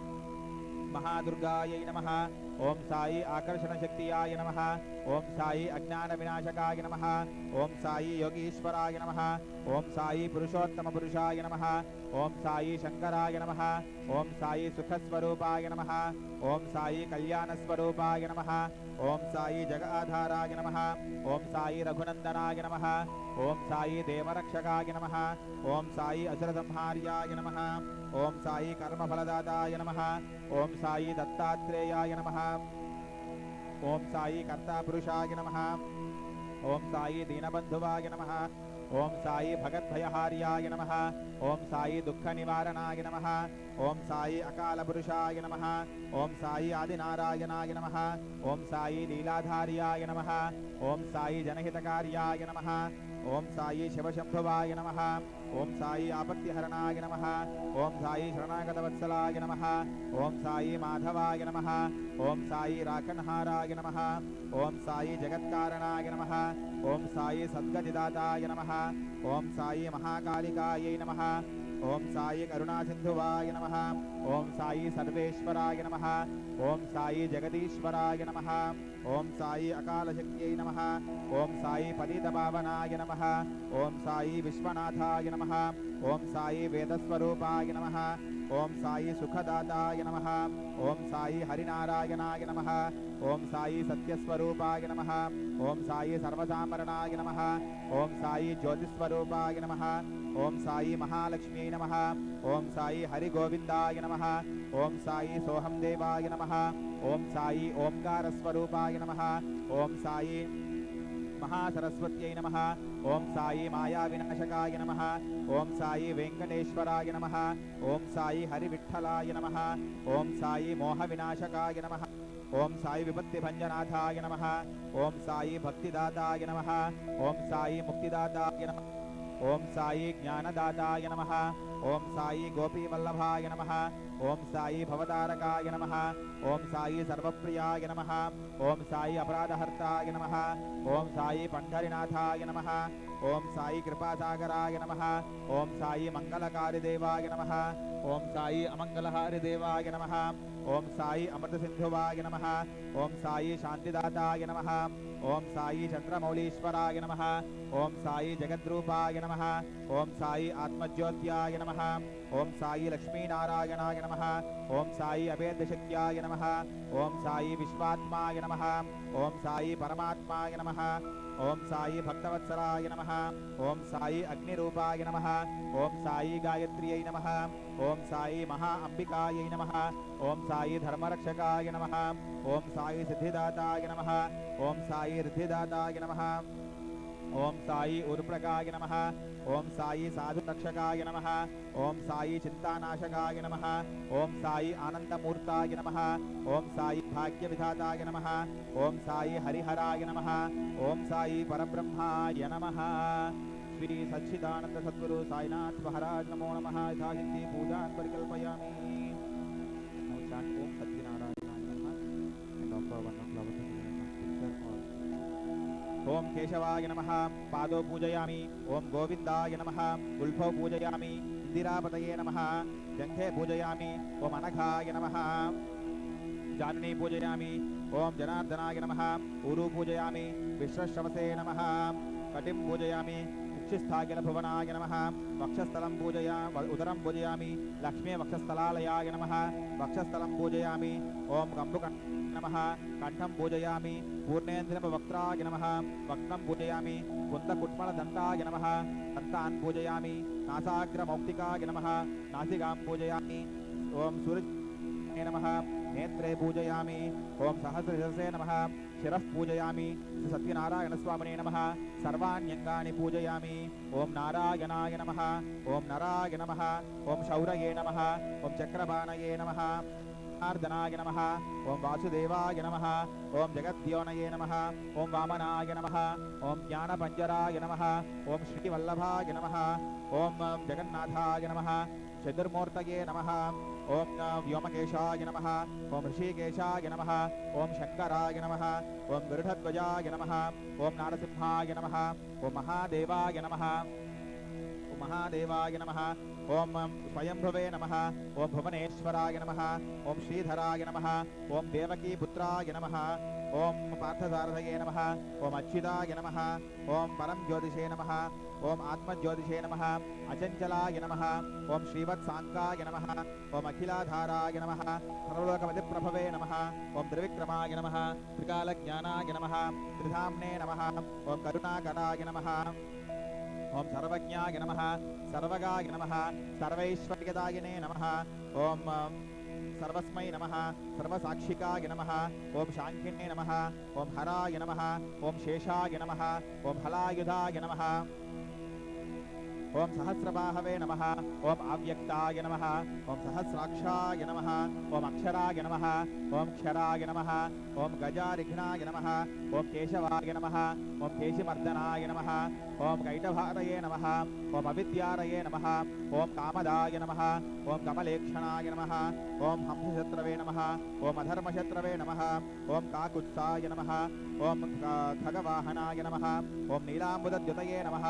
Mahadurgaya Namaha Om Sai Akarshana Shaktiyaya Namaha Om Sai Ajnana Vinashakaya Namaha Om Sai Yogishwaraya Namaha Om Sai Purushottama Purushaya Namaha Om Sai Shankaraya Namaha Om Sai Sukhaswarupaya Namaha Om Sai Kalyana Swarupaya Namaha Om Sai Jagadharaya Namaha Om Sai Raghunandanaya Namaha Om Sai Devarakshakaya Namaha Om Sai Asurasamharyaya Namaha Om Sai Karmaphaladadaya Namaha Om Sai Dattathreyaya Namaha Om Sai Karta Purushaya Namaha Om Sai Dinabandhuvaya Namaha Om Sai Bhagat Bhayaharyaya Namaha Om Sai Dukkha Nivaranaya Namaha Om Sai Akala Purushaya Namaha Om Sai Adinarayanaya Namaha Om Sai Leeladharyaya Namaha Om Sai Janahitakaryaya Namaha Om Sai Shivashambhavaya Namaha Om Sai Apattiharanaya Namaha Om Sai Sharanagatavatsalaya Namaha Om Sai Madhavaya Namaha Om Sai Rakanharaya Namaha Om Sai Jagatkaranaya Namaha Om Sai Sadgatidataya Namaha Om Sai Mahakalikaya Namaha Om Sai Karunasindhuvaya Namaha Om Sai Sarveshwaraya Namaha Om Sai Jagadishwaraya Namaha Om Sai Akala Shakyai Namaha Om Sai Padita Pavanaya Namaha Om Sai Vishwanathaya Namaha Om Sai Vedaswarupaya Namaha Om Sai Sukhadataya Namaha Om Sai Harinarayanaya Namaha Om Sai Satyaswarupaya Namaha Om Sai Sarvasamparanaya Namaha Om Sai Jyotiswarupaya Namaha Om Sai Mahalakshmi Namaha Om Sai Hari Govindaya Namaha Om Sai Soham Devaya Namaha Om Sai Omkara Swarupaya Namaha Om Sai Mahasaraswatyai Namaha Om Sai Maya Vinashakaya Namaha Om Sai Venkateshwaraya Namaha Om Sai Hari Vittalaya Namaha Om Sai Moha Vinashakaya Namaha Om Sai Vipatti Bhanjanathaya Namaha Om Sai Bhaktidataya Namaha Om Sai Muktidataya Namaha Om Sai Jnanadataya Namaha ओम साई गोपीवल्लभाय नमः ओम साई भवतारकाय नमः ओम साई सर्वप्रियाय नमः ओम साई अपराधहर्ताय नमः ओम साई पंढरीनाथाय नमः ओम साई कृपासागराय नमः ओम साई मंगलकारिदेवाय नमः ओम साई अमंगलहारिदेवाय नमः ओम साई अमृतसिन्धुवाय नमः ओम साई शांतिदाताय नमः ओम साई चंद्रमौलीश्वराय नमः ओम साई जगद्रूपाय नमः ओम साई आत्मज्योत्याय नमः ओम साई लक्ष्मीनारायणाय नमः ओम साई अभेदशक्त्याय नमः ओम साई विश्वात्माय नमः ओम साई परमात्माय नमः ओम साई भक्तवत्सलाय नमः ओम साई अग्निरूपाय नमः ओम साई गायत्र्यै नमः ओम साई महा अंबिकायै नमः ओम साई धर्मरक्षकाय नमः ओम साई सिद्धिदाताय नमः ओम साई रिद्धिदाताय नमः ओम साई उर्प्रकाय नमः ओम साई साधुरक्षकाय नमः ओम साई चिंतानाशकाय नमः ओम साई आनंदमूर्ताय नमः ओम साई भाग्यविधाताय नमः ओम साई हरिहराय नमः ओम साई परब्रह्माय नमः। श्री सच्चिदानंद सद्गुरु साईनाथ महाराज नमो नमः। यथा हिंदी पूजा परिकल्पयामि। Now chant Om Sathyanarayana नमः and offer one of flower picture or ओम केशवाय नमः पादौ पूजयामि ओम गोविंदाय नमः गुल्फौ पूजयामि इंदिरापतये नमः जंघे पूजयामि ओम अनघाय नमः जाननी पूजयामि ओम जनार्दनाय नमः ऊरु पूजयामि विश्वश्रवसे नमः कटिं पूजयामि उक्षिस्थाखिलभुवनाय नमः वक्षस्थलं पूजयामि उदरं पूजयामि लक्ष्मी वक्षस्थलालयाय नमः वक्षस्थलं पूजयामि ओम कम्बुकं नमः कंठं पूजयामि पूर्णेन्द्रियवक्त्राय नमः वक्त्रं पूजयामि कुन्दकुट्मलदन्ताय नमः दन्तान् पूजयामि नासाग्रमौक्तिकाय नमः नासिकां पूजयामि ओम सूर्य नमः नेत्रे पूजयामि ओम सहस्रशिरसे नमः शिरः पूजयामि श्री सत्यनारायणस्वामिने नमः सर्वाण्यङ्गानि पूजयामि ओम नारायणाय नमः ओम नराय नमः ओम शौरये नमः ओम चक्रपाणये नमः जनार्दनाय नमः ओम वासुदेवाय नमः ओम जगद्योनये नमः ओम वामनाय नमः ओम ज्ञानपञ्जराय नमः ओम श्रीवल्लभाय नमः ओम जगन्नाथाय नमः चतुर्मूर्तये नमः ओम व्योमकेशाय नमः ओम ऋषिकेशाय नमः ओम शंकराय नमः ओम गरुडध्वजाय नमः ओम नारसिंहाय नमः ओम महादेवाय नमः महादेवाय नमः ओम स्वयंभुवे नमः ओम भुवनेश्वराय नमः ओम श्रीधराय नमः ओम देवकी पुत्राय नमः ओम पार्थसारथये नमः ओम अच्युताय नमः ओम परम ज्योतिषे नमः ओम आत्मज्योतिषे नमः अचंचलाय नमः ओम श्रीवत्सांगाय नमः ओम अखिलाधाराय नमः सर्वलोकपतिप्रभवे नमः ओम त्रिविक्रमाय नमः त्रिकालज्ञानाय नमः त्रिधाम्ने नमः ओम करुणाकराय नमः ओम सर्वज्ञाय नमः सर्वगाय नमः सर्वैश्वर्यदायिने नमः ओम सर्वस्मै नमः सर्वसाक्षिकाय नमः ओम शांकिने नमः ओम हराय नमः ओम शेषाय नमः ओम हलायुधाय नमः ओम सहस्रबाहवे नमः ओम अव्यक्ताय नमः ओम सहस्राक्षाय नमः ओम अक्षराय नमः ओम क्षराय नमः ओम गजारिघ्नाय नमः ओम केशवाय नमः ओम केशिमर्दनाय नमः ओम कैटभारये नमः ओम अविद्यारये नमः ओम कामदाय नमः ओम कमलेक्षणाय नमः ओम हंसशत्रवे नमः ओम अधर्मशत्रवे नमः ओम काकुत्साय नमः ओम खगवाहनाय नमः ओम नीलाम्बुदद्युतये नमः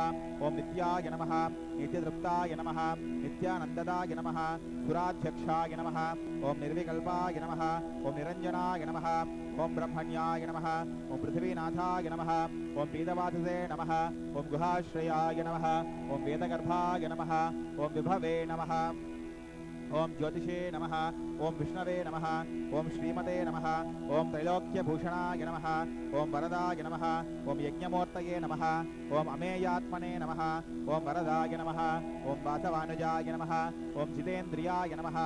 ओम नित्याय नमः नित्यतृप्ताय नमः नित्यानन्ददाय नमः सुराध्यक्षाय नमः ओम निर्विकल्पाय नमः ओम निरञ्जनाय नमः ओम ब्रह्मण्याय नमः ओम पृथ्वीनाथाय नमः ओम पीतवाससे नमः ओम गुहाश्रयाय नमः ओम वेदगर्भाय नमः ओम विभवे नमः ओम ज्योतिषे नमः ओम विष्णवे नमः ओम श्रीमते नमः ओम त्रैलोक्यभूषणाय नमः ओम वरदाय नमः ओम यज्ञमूर्तये नमः ओम अमेयात्मने नमः ओम वरदाय नमः ओम वासवानुजाय नमः ओम जितेन्द्रियाय नमः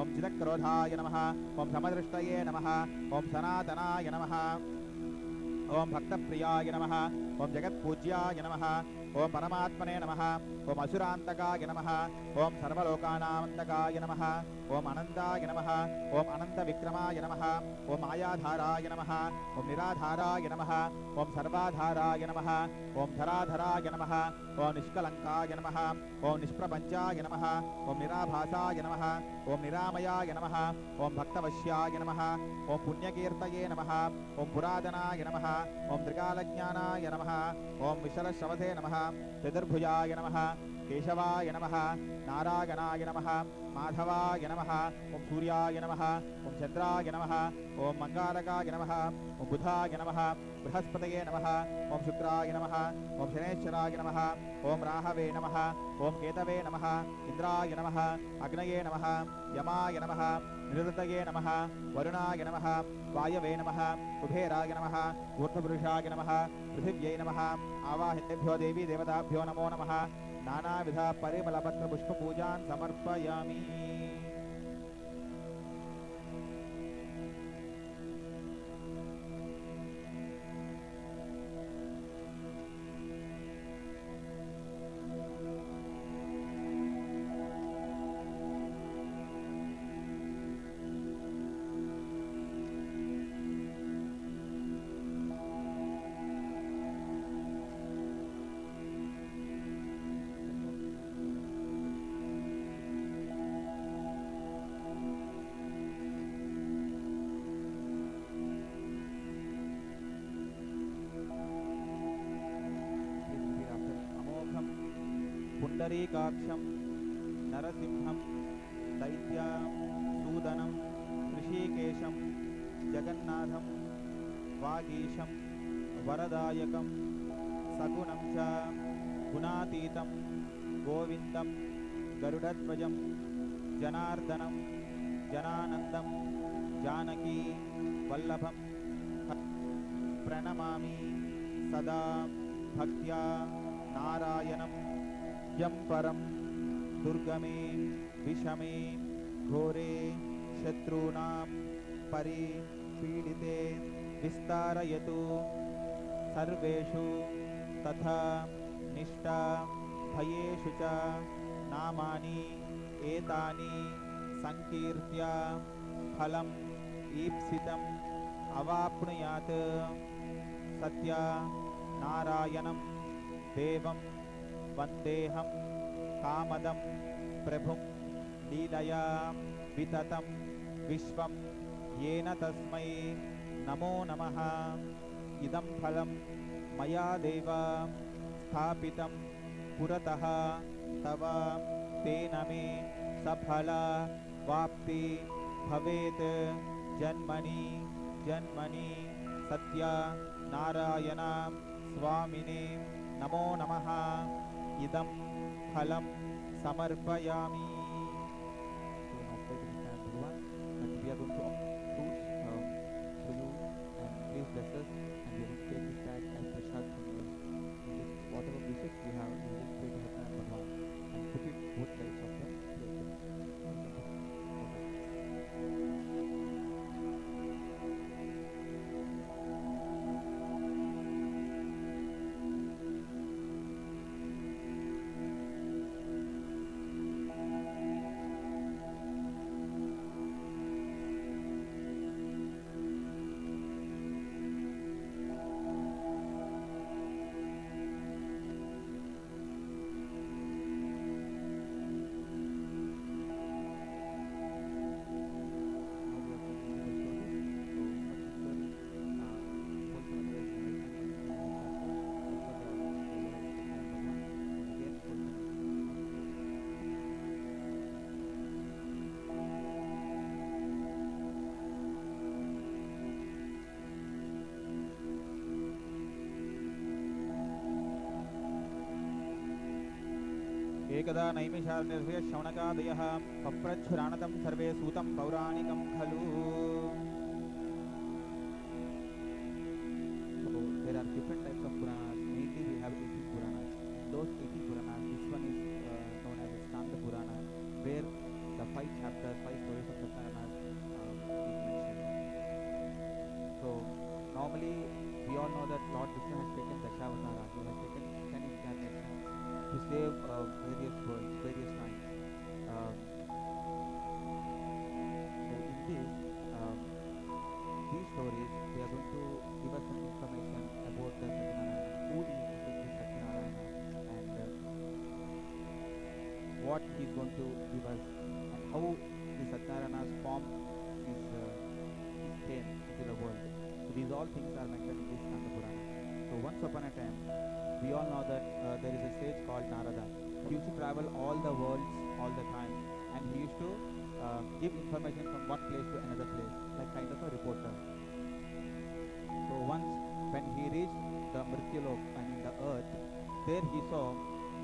ओम जितक्रोधाय नमः ओम समदृष्टये नमः ओम सनातनाय नमः ओम भक्तप्रियाय नमः ओम जगत्पूज्याय नमः ओम परमात्मने नमः ओम असुरान्तकाय नमः ओम सर्वलोकानामन्तकाय नमः ओम अनन्ताय नमः ओम अनन्तविक्रमाय नमः ओम मायाधाराय नमः ओम निराधाराय नमः ओम सर्वाधाराय नमः ओम धराधराय नमः ओम निष्कलङ्काय नमः ओम निष्प्रपञ्चाय नमः ओम निराभासाय नमः ओम निरामयाय नमः ओम भक्तवश्याय नमः ओम पुण्यकीर्तये नमः ओम पुरातनाय नमः ओम त्रिकालज्ञानाय नमः ओम विशलश्रवसे नमः चतुर्भुजाय नमः केशवाय नमः नारायणाय नमः माधवाय नमः ओम सूर्याय नमः ओम चन्द्राय नमः ओम मंगारकाय नमः ओम बुधाय नमः बृहस्पतये नमः ओम शुक्राय नमः ओम शनेश्वराय नमः ओम राहवे नमः ओम केतवे नमः इंद्राय नमः अग्नये नमः यमाय नमः निरुतये नमः वरुणाय नमः वायवे नमः कुबेराय नमः ऊर्ध्वपुरुषाय नमः पृथिव्यै नमः आवाहितेभ्यो देवी देवताभ्यो नमो नमः नानाविध परिमलपत्र पुष्पपूजान् समर्पयामि। पुण्डरीकाक्षं नरसिंहं दैत्यां सूदनं ऋषिकेशं जगन्नाथं वागीशं वरदायकं सगुणं च गुणातीतं गोविन्दं गरुडध्वजं जनार्दनं जनानन्दं जानकी वल्लभं प्रणमामि सदा भक्त्या नारायणं यं परं दुर्गमे विषमे घोरे शत्रूणां परिपीडिते विस्तारयतु सर्वेषु तथा निष्ठा भयेषु च नामानि एतानि संकीर्त्य फलम् ईप्सितम् अवाप्नुयात्। सत्य नारायणं देवं वन्देऽहं कामदं प्रभुं लीलया विततं विश्वं येन तस्मै नमो नमः। इदं फलं मया देव स्थापितं पुरतः तव तेन मे सफला वाप्ति भवेत् जन्मनि जन्मनि। सत्य नारायण स्वामिने नमो नमः। इदं फलं समर्पयामि। एकदा नैमिषारण्ये शौनकादयः पप्रच्छुराणतं सर्वे सूतं पौराणिकं खलु। So there are different types of Puranas. Mainly we have 18 Puranas. Those 18 Puranas, this one is known as Skanda Purana, where the 5 chapters, 5 stories of Sathyanarayana is mentioned. So normally we all know that Lord Vishnu has taken Dashavataras. He has taken 10 incarnations. to save various worlds, various times. Um, so in this, um, these stories, they are going to give us some information about the Satyanarayana, who is Shirdi Satyanarayana, and what he is going to give us, and how the Satyanarayana's form is came into the world. So these all things are mentioned in this Kanda Purana. So once upon a time, we all know that there is a sage called Narada. He used to travel all the worlds all the time, and he used to give information from one place to another place, like kind of a reporter. So once when he reached the Mrityulok, I mean the earth, there he saw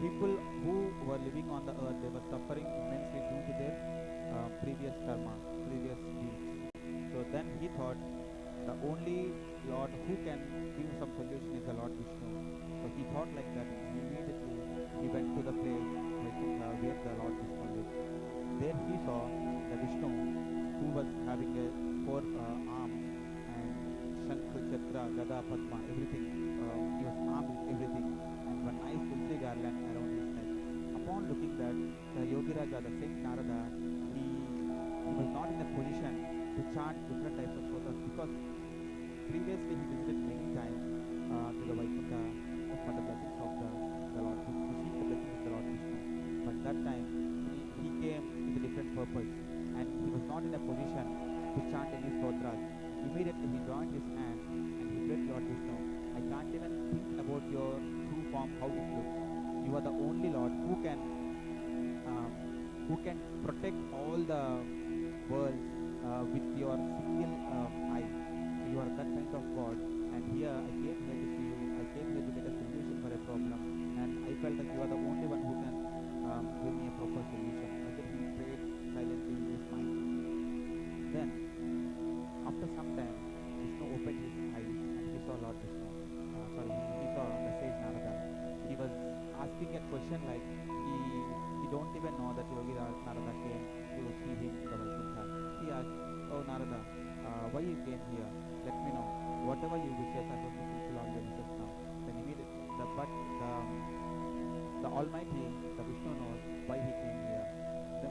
people who were living on the earth, they were suffering immensely due to their previous karma, previous deeds. So then he thought the only Lord who can give some solution is the Lord Vishnu. So he thought like that, and immediately he went to the place where the Lord Vishnu lived. There he saw the Vishnu who was having a four arms and Shankh, Chakra, Gada, Padma, everything. He was armed with everything, and one nice tulsi garland around his neck. Upon looking that, the Yogi Raja, the Saint Narada, he was not in a position to chant different types of sutras, because previously he visited many times to the Vaikuntha for the blessings of the Lord, to seek the blessings of the Lord Vishnu. But that time he came with a different purpose, and he was not in a position to chant any stotras. Immediately he joined his hands and he prayed, Lord Vishnu, I can't even think about your true form, how it looks. You are the only Lord who can protect all the worlds with your single eye. You are that kind of God, and here I came here to see you. I came here to get a solution for a problem, and I felt that you are the only one who can give me a proper solution. And then he prayed silently in his mind. Then, after some time, Vishnu opened his eyes and he saw Lord Vishnu. He saw the sage Narada. He was asking a question like he don't even know that Yogi Narada came to see him in the Vaikuntha. He asked, oh Narada, why you came here? Let me know. Whatever you wishes, I'm going to fulfill all your wishes now. Then immediately, the Almighty, the Vishnu knows why he came here.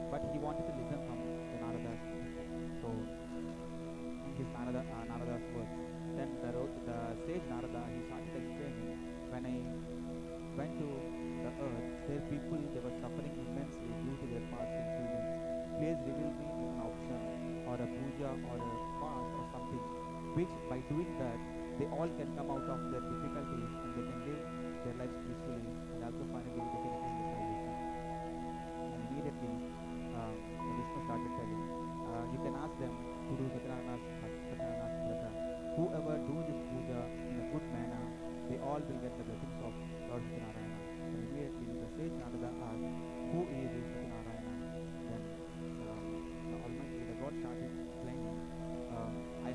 But he wanted to listen from the Narada's. So, in his Narada's words, then the sage Narada, he started explaining, when I went to the earth, there people, they were suffering immensely due to their past experience. Please reveal me an option or a pooja or a fast or something, which by doing that, they all can come out of their difficulties and they can live their lives peacefully, and also finally they can attain the salvation. And immediately, the Vishnu started telling, you can ask them to do Satyanarayana's Vrata. Whoever do this puja in a good manner, they all will get the blessings of Lord Satyanarayana. And immediately the sage Narada asked, who is this Satyanarayana? Then the Almighty, the God started explaining, I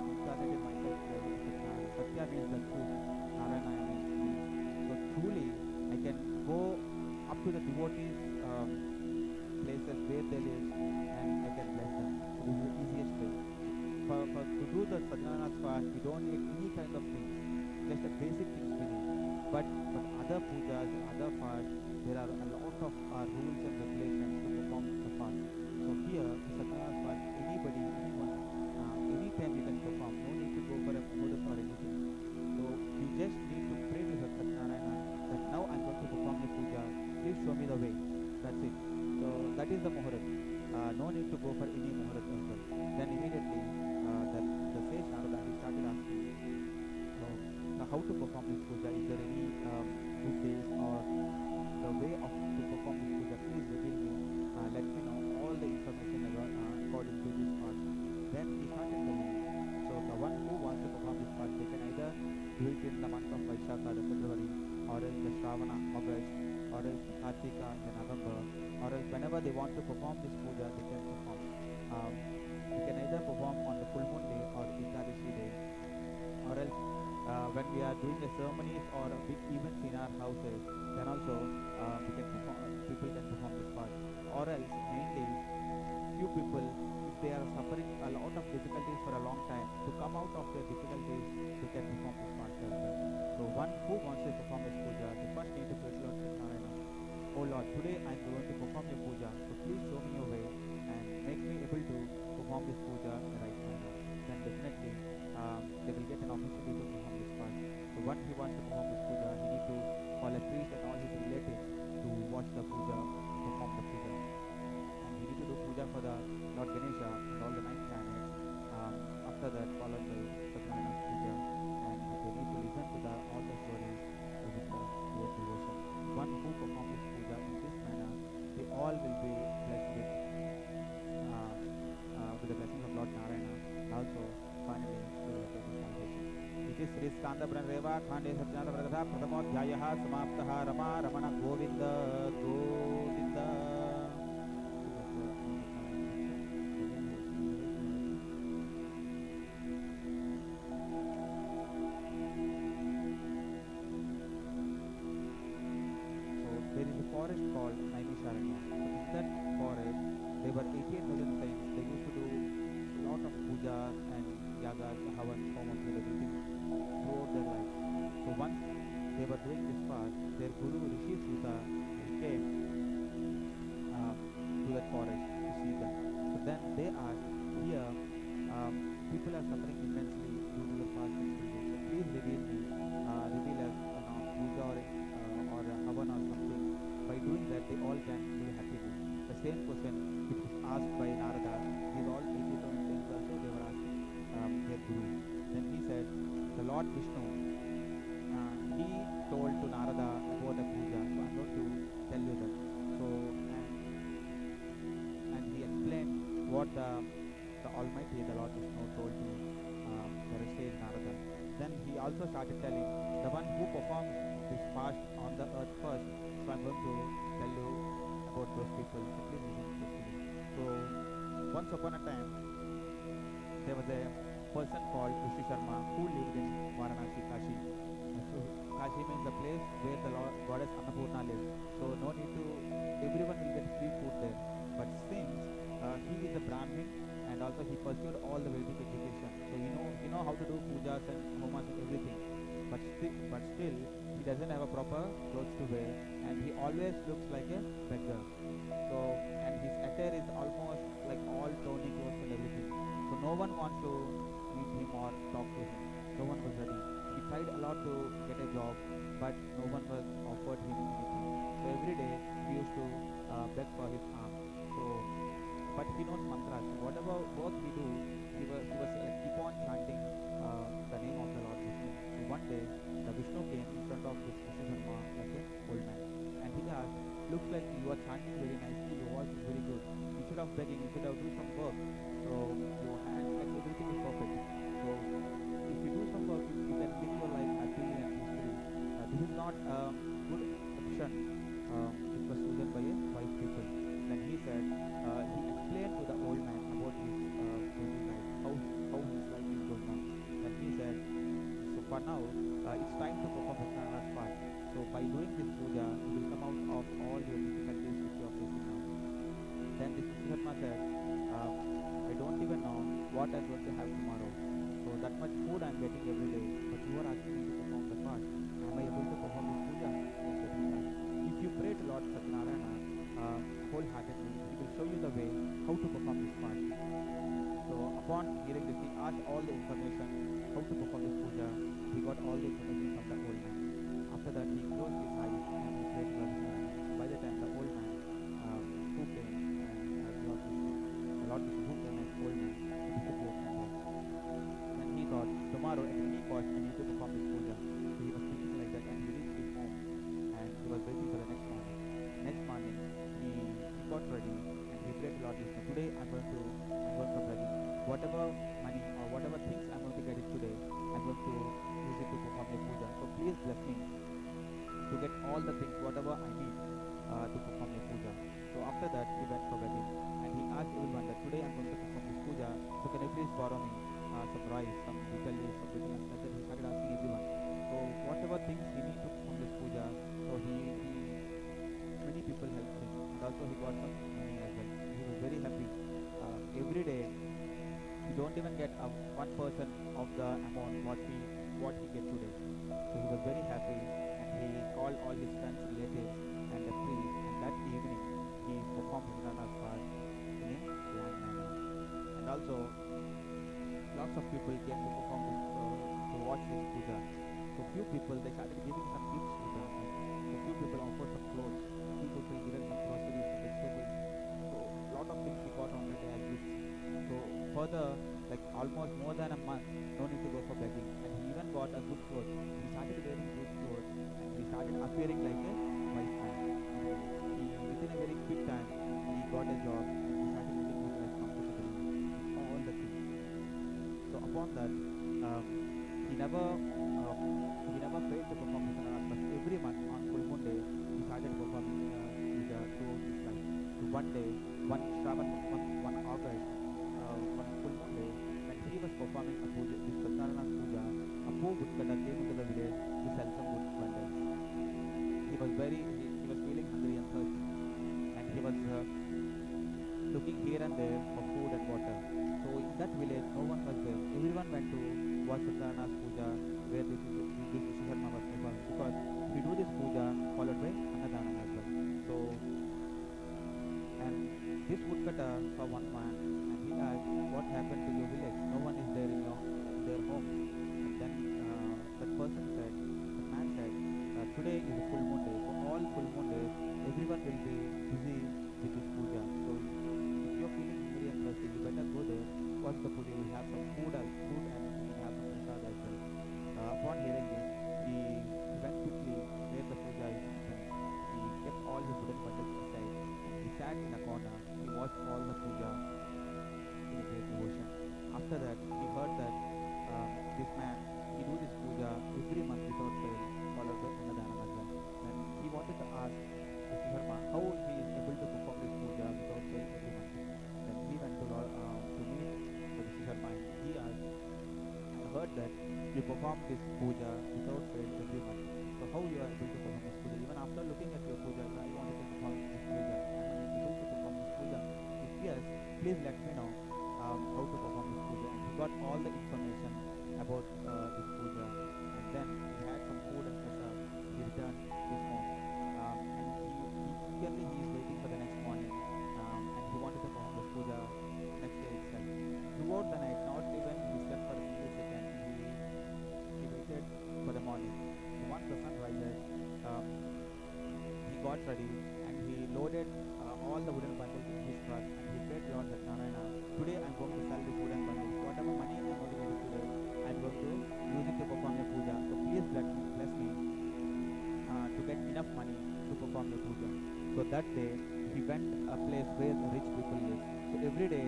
incarnated myself as Satyanarayana. Satya means the truth, Narayana means me. So truly, I can go up to the devotees' places where they live, and I can bless them. So this is the easiest way. To do the Satyanarayana's fast, we don't need any kind of things, just the basic things we need. But other pujas and other fasts, there are a lot of rules and regulations to perform the fast. So here, the Satyanarayana's fast, anybody, anyone, anytime you can perform. No need to go for a muhurat or anything. So you just need to pray to Satyanarayana that now I'm going to perform the puja. Please show me the way. That's it. So that is the muhurat. No need to go for any muhurat as well. Then immediately, the sage Narada, he started asking, how to perform this puja? Is there any good days or the way of to perform this puja? Please reveal me. Let me know all the information according to this fast. Then he started telling, so the one who wants to perform this fast, they can either do it in the month of Vaishakha, the February, or else the Shravana, August, or else Kartika in November, or else whenever they want to perform this puja, they can perform. They can either perform on the full moon day or Ekadashi day, or else when we are doing the ceremonies or big events in our houses, then also people can perform this fast. Or else mainly few people, if they are suffering a lot of difficulties for a long time, to come out of their difficulties, they can perform this fast as well. So one who wants to perform this puja, they first need to pray to Lord Sathyanarayana. Oh Lord, today I am going to perform your puja, so please show me your way and make me able to perform this puja in the right manner. Then definitely they will get an opportunity to perform this fast. So once he wants to perform this puja, he needs to call a priest and all his relatives to watch the puja, perform the puja. And he needs to do puja for the Lord Ganesha and all the 9 planets. After that, followed by Satyanarayana's puja, and they need to listen to all the stories with the great devotion. One who performs this puja in this manner, they all will be blessed with the blessings of Lord Narayana. Also, finally, they will get the salvation. It is Sri Skandabran Reva Khande Satyana Vragatha Prathamodhyayaha Samaptaha Rama Ramana Govinda Govinda. There is a forest called Naimisharanya. In that forest, there were 88,000 saints. They used to do a lot of pujas and yagas, havans, homams, and everything throughout their life. So once they were doing this fast, their guru Rishi Suta came to that forest to see them. So then they asked, here people are suffering immensely due to the fast experience. So please reveal us puja or a havan or something. By doing that, they all can live happily. The same question which was asked by Narada, these all 80,000 saints also, they were asking their guru. Then he said, the Lord Vishnu, he told to Narada about the puja. So I'm going to tell you that. So and he explained what the Almighty, the Lord Vishnu, told to the sage Narada. Then he also started telling, the one who performs this fast on the earth first, so I'm going to tell you about those people. So please listen carefully. So once upon a time, there was a person called Rishi Sharma who lived in Varanasi, Kashi. So Kashi means the place where the goddess Annapurna lives. So no need to, everyone will get free food there. But since he is a Brahmin and also he pursued all the Vedic education, so you know how to do pujas and homas and everything. But still, he doesn't have a proper clothes to wear, and he always looks like a beggar. So, and his attire is almost like all tawny clothes and everything. So no one wants to meet him or talk to him. No one was ready. He tried a lot to get a job, but no one was offered him anything. So every day he used to beg for his arm. So, but he knows mantras. So whatever work he do, he was keep on chanting the name of the Lord Vishnu. So one day, the Vishnu came in front of this Rishi Sharma like an old man, and he asked, "Looks like you are chanting very nicely. Your voice is very good. Instead of begging, instead of doing some work, so your hands, like everything is perfect. So if you do some work, you can live your life happily and peacefully. This is not a good option which was chosen by a wise people." Then he said, he explained to the old man about his daily life, how his life is going on. Then he said, so for now, it's time to perform Satyanarayana's fast. So by doing this puja, you will come out of all your difficulties which you are facing now. Then this Sharma said, I don't even know what I'm going to have tomorrow. So that much food I'm getting every day, but you are asking me to perform the fast. Am I able to perform this puja? That's what he asked. If you pray to Lord Satyanarayana wholeheartedly, he will show you the way how to perform this fast. So upon hearing this, he asked all the information how to perform this puja. He got all the information from the old man. After that, he closed his eyes and he prayed to Lord Satyanarayana. By the time the old man who came and the Lord Vishnu who came as old man, he disappeared from there. And he thought, tomorrow at any cost I need to perform this puja. So he was thinking like that, and he reached his home and he was waiting for the next morning. Next morning, he got ready and he prayed to Lord Vishnu. Today I'm going to ready. Whatever money or whatever things I'm going to get it today, I'm going to use it to perform the puja. So please bless me to get all the things, whatever I need to perform the puja. So after that, he went for wedding and he asked everyone that today I'm going to perform this puja. So can you please borrow me some rice, some vijay, some biryani? And then he started asking everyone. So whatever things he needs to perform this puja, so many people helped him, and also he got some money as well. He was very happy. Every day don't even get 1% of the amount what he get today. So he was very happy, and he called all his friends, relatives, and the priest. And that evening, he performed Satyanarayana's fast in a grand manner. And also, lots of people came to perform this, to watch this puja. So few people they started giving some gifts to the Brahmin. So few people offered some clothes. Few people given some groceries, some vegetables. So lot of things he got on the day as gifts. So further, like almost more than a month, no need to go for begging. And he even got a good clothes. He started wearing good clothes, and he started appearing like a wise man. He within a very quick time he got a job, and he started living his life comfortably with all the things. So upon that, he never failed to perform his Satyanarayana. But every month on full moon day, he started performing puja throughout his life. So one day, one Shravan month, one August, on full moon day, when he was performing a puja, this Satyanarayana puja, a poor woodcutter came into the village to sell some wood bundles. He was feeling hungry and thirsty, and he was looking here and there for food and water. So in that village, no one was there. Everyone went to watch Satyanarayana's puja, where this Sharma was performing, because we do this puja followed by Annadanam as well. So, and this woodcutter saw one man, and he asked, "What happened to your village? No one is there in their home." And then that person said, the man said, "Today is a full moon day. So all full moon days, everyone will be busy with this puja. So if you're feeling hungry and thirsty, you better go there, watch the puja. You will have some food and you will have some prasad as well." Upon hearing this, he went quickly where the puja is happening. He kept all his wooden bundles aside. He sat in a corner. He watched all the puja in a great devotion. After that, he heard that this man, he do this puja every month without fail, followed by Annadanam as well. And he wanted to ask Mr. Sharma how he is able to perform this puja without fail every month. Then he went to meet Mr. Sharma. He asked, "I heard that you perform this puja without fail every month. So how you are able to perform this puja? Even after looking at your puja, I wanted to perform this puja. Am I able to perform this puja? If yes, please let me know how to perform this puja." And he got all the information about this puja. And then he had some food and prasad. He returned his home. And he is waiting for the next morning. And he wanted to perform this puja next day itself. Throughout the night, not even he slept for a single second. He waited for the morning. So once the sun rises, he got ready, and he loaded all the wooden bundles in his truck, and he prayed Lord Satyanarayana, "Today I am going to sell this wooden bundles. Whatever money I am going to get today, I am going to use it to perform your puja. So please bless me to get enough money to perform your puja." So that day, he went a place where rich people live. So every day,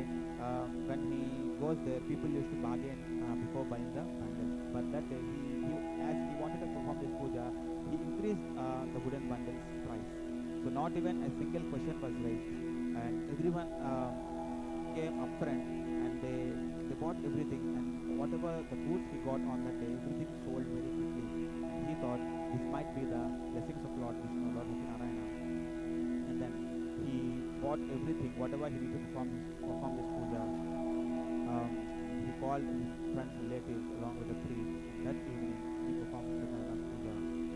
when he goes there, people used to bargain before buying the bundle. But that day, as he wanted to perform this puja, he increased the wooden bundles price. So not even a single question was raised, and everyone came up front, and they bought everything, and whatever the goods he got on that day, everything sold very quickly. And he thought this might be the blessings of Lord Vishnu, Lord Satyanarayana. And then he bought everything, whatever he needed to perform this puja. He called his friends, relatives, along with the priest. And that evening, he performed Satyanarayana's puja.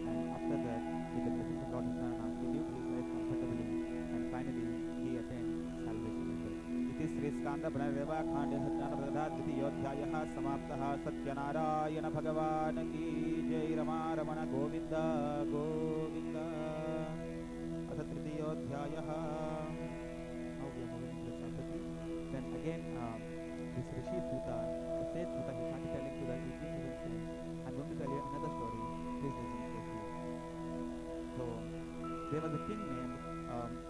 And after that, with the blessings of Lord Satyanarayana, he lived his life comfortably. And finally, he attained salvation as well. इति श्री स्कांद प्रणरेवा खांडे सत्यानप्रदा द्वितीयोऽध्यायः समाप्तः. सत्यनारायण भगवान की जय. रमा रमण गोविंद गोविंद. अथ तृतीयोऽध्यायः. Now we are moving to chapter 3. Then again, this Rishi Suta, the sage Suta, he started telling to the king, saying, "I'm going to tell you another story. Please listen carefully." So there was a king named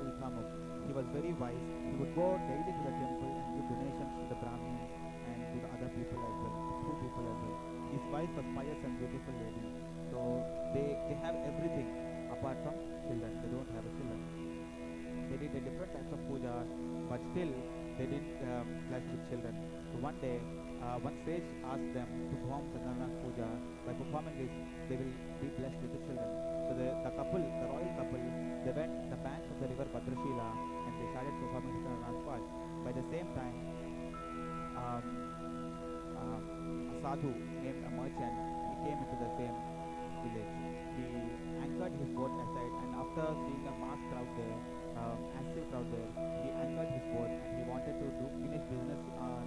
Ulthamuk. He was very wise. He would go daily to the temple and give donations to the Brahmins and to the other people as well, to poor people as well. His wife was pious and beautiful lady. So they have everything apart from children. They don't have a children. They did a different types of pujas, but still they didn't bless with children. So one day, one sage asked them to perform Satyanarayana's puja. By performing this, they will be blessed with the children. So the royal couple, they went the banks of the river Bhadrashila, and they started performing Satyanarayana's fast. By the same time, sadhu named a merchant, he came into the same village. He anchored his boat aside, and after seeing a mass crowd there, massive crowd there, he anchored his boat and he wanted to do finish business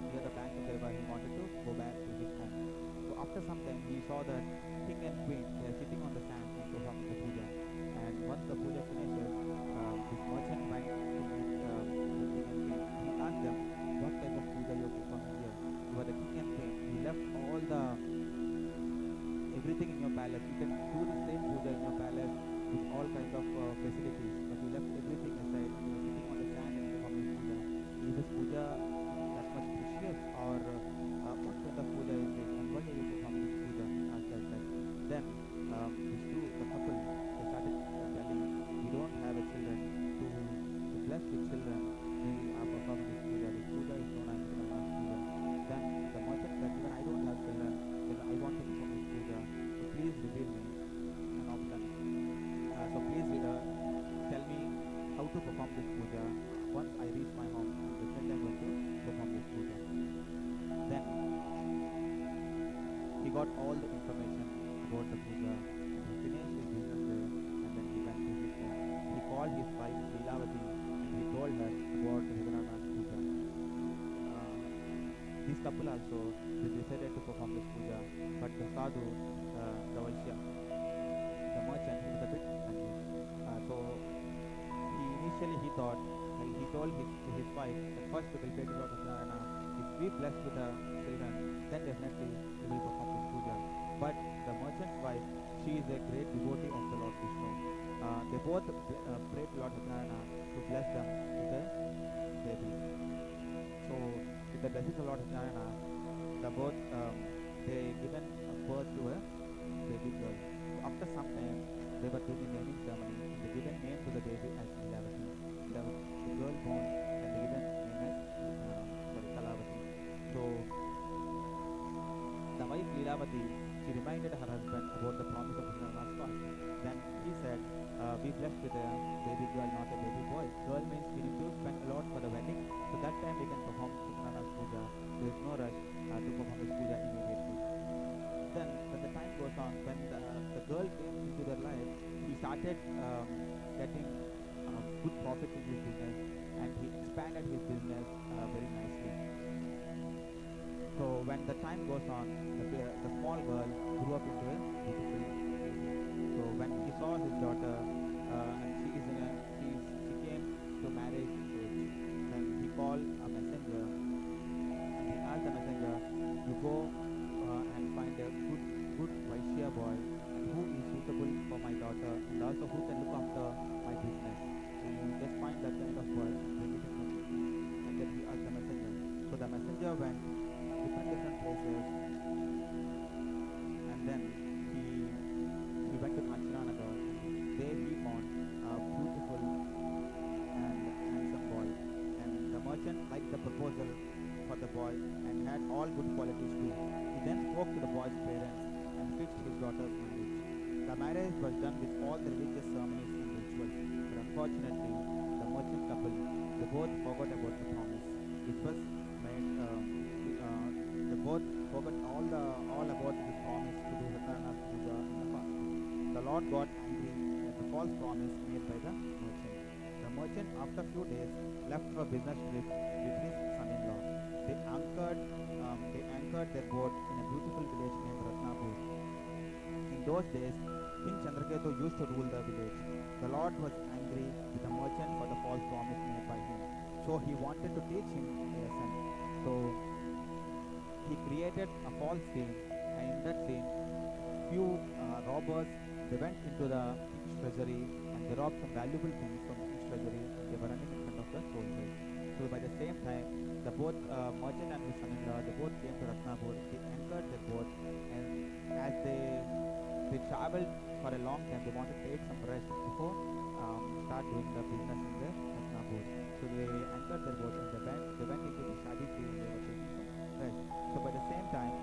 near the bank of the river. He wanted to go back to his home. So after some time, he saw that king and queen they are sitting on the sand and performing the puja. And once the puja finishes, this merchant went to meet the king and queen. He asked them, "What type of puja you are performing here? You are the king and queen. You left all the everything in your palace. You can do the same puja in your palace with all kinds of facilities, but you left everything aside and you are sitting on the sand and performing puja. Is this puja that much precious, or what kind of puja is this, and why are you performing this puja?" He asked like that. Then these two, the couple, they started telling, "We don't have a children. To bless with children, we are performing this puja. This puja is known as the last puja." Then the merchant said, "Even I don't have children. I want to perform this puja. So please reveal me an option. So please tell me how to perform this puja. Once I reach my home, I'm definitely going to perform this puja." Then he got all the information about the puja. He finished his business there, and then he went to his home. He called his wife Leelavati and he told her about Raghunath's puja. This couple also they decided to perform this puja, but the sadhu, the Vaishya, the merchant, he was a bit confused. So he thought, he told his wife that first we will pray to Lord Narayana. If we blessed with the children, then definitely we will perform this puja. But the merchant's wife, she is a great devotee of the Lord Vishnu. They both prayed to Lord Narayana to bless them with a baby. So with the blessings of Lord Narayana, the both they given birth to a baby girl. So after some time, they were doing a naming ceremony. They given name to the baby as Leelavati. The girl born and they given name as Kalavati. So the wife Leelavati, she reminded her husband about the promise of Narayana's fast. Then he said, "We blessed with a baby girl, not a baby boy. Girl means we need to spend a lot for the wedding. So that time we can perform Narayana's puja. There is no rush to perform this puja immediately." Then when the time goes on, when the girl came into their life, he started getting good profit in his business, and he expanded his business very nicely. So when the time goes on, the small girl grew up into a beautiful lady. So when he saw his daughter, and she came to marriage age, then he called a messenger, and he asked the messenger, "You go and find a good Vaishya boy, and who is suitable for my daughter, and also who can look after my business. And you just find that kind of boy and bring it to me." And then he asked the messenger. So the messenger went different places, and then he went to Kanchananagar. There he found a beautiful and handsome boy, and the merchant liked the proposal for the boy and had all good qualities too. He then spoke to the boy's parents and fixed his daughter's marriage. The marriage was done with all the religious ceremonies and rituals, but unfortunately, the merchant couple, they both forgot about the promise, which was made. They both forgot all about this promise to do Sathyanarayana's puja in the past. The Lord got angry at the false promise made by the merchant. The merchant, after few days, left for a business trip with his son-in-law. They anchored their boat in a beautiful village named Ratnapur. In those days, King Chandraketu used to rule the village. The Lord was angry with the merchant for the false promise made by him. So he wanted to teach him a lesson. So he created a false scene, and in that scene, few robbers, they went into the king's treasury and they robbed some valuable things from the king's treasury, and they were running in front of the soldiers. So by the same time, the both merchant and his son-in-law, they both came to Ratnapur. They anchored their boat, and as they traveled for a long time, they wanted to take some rest before start doing the business in the Ratnapur. So they anchored their boat and they went into the shadi field and they were taking some rest. So by the same time,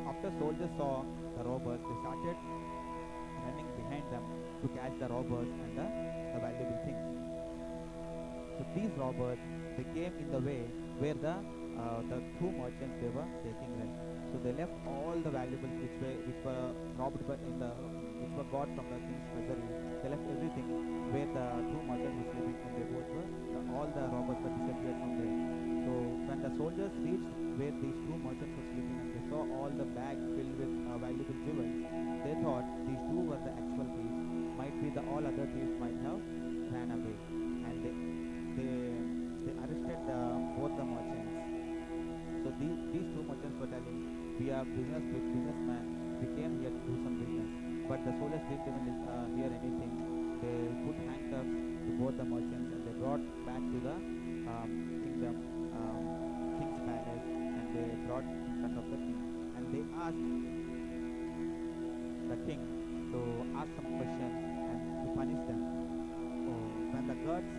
after soldiers saw the robbers, they started running behind them to catch the robbers and the valuable things. So these robbers, they came in the way where the two merchants, they were taking rest. So So they left all the valuables which were robbed which were got from the king's treasury. They left everything where the two merchants were sleeping and they both were all the robbers were disappeared from there. So when the soldiers reached where these two merchants were sleeping and they saw all the bags filled with valuable jewels, they thought these two were the actual thieves. Might be the all other thieves might have ran away, and they arrested both the merchants. So these two merchants were telling, we are businessmen, we came here to do some business. But the soldiers didn't even hear anything. They put handcuffs to both the merchants and they brought back to the kingdom, king's palace, and they brought in front of the king. And they asked the king to ask some questions and to punish them. So when the guards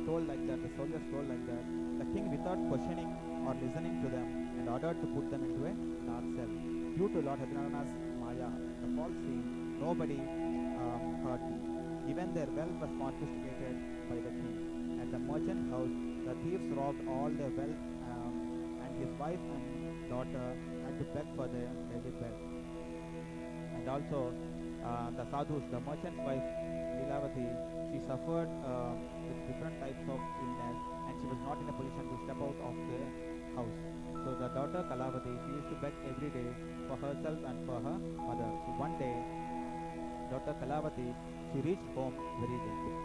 told like that, the soldiers told like that, the king without questioning or listening to them and ordered to put them into a dark cell. Due to Lord Sathyanarayana's Maya, the false dream, nobody heard him. Even their wealth was confiscated by the king. At the merchant house, the thieves robbed all their wealth, and his wife and daughter had to beg for their daily bread. And also, the sadhus, the merchant's wife, Lilavati, she suffered with different types of illness, and she was not in a position to step out of the house. So the daughter Kalavati, she used to beg every day for herself and for her mother. So one day, daughter Kalavati, she reached home very late.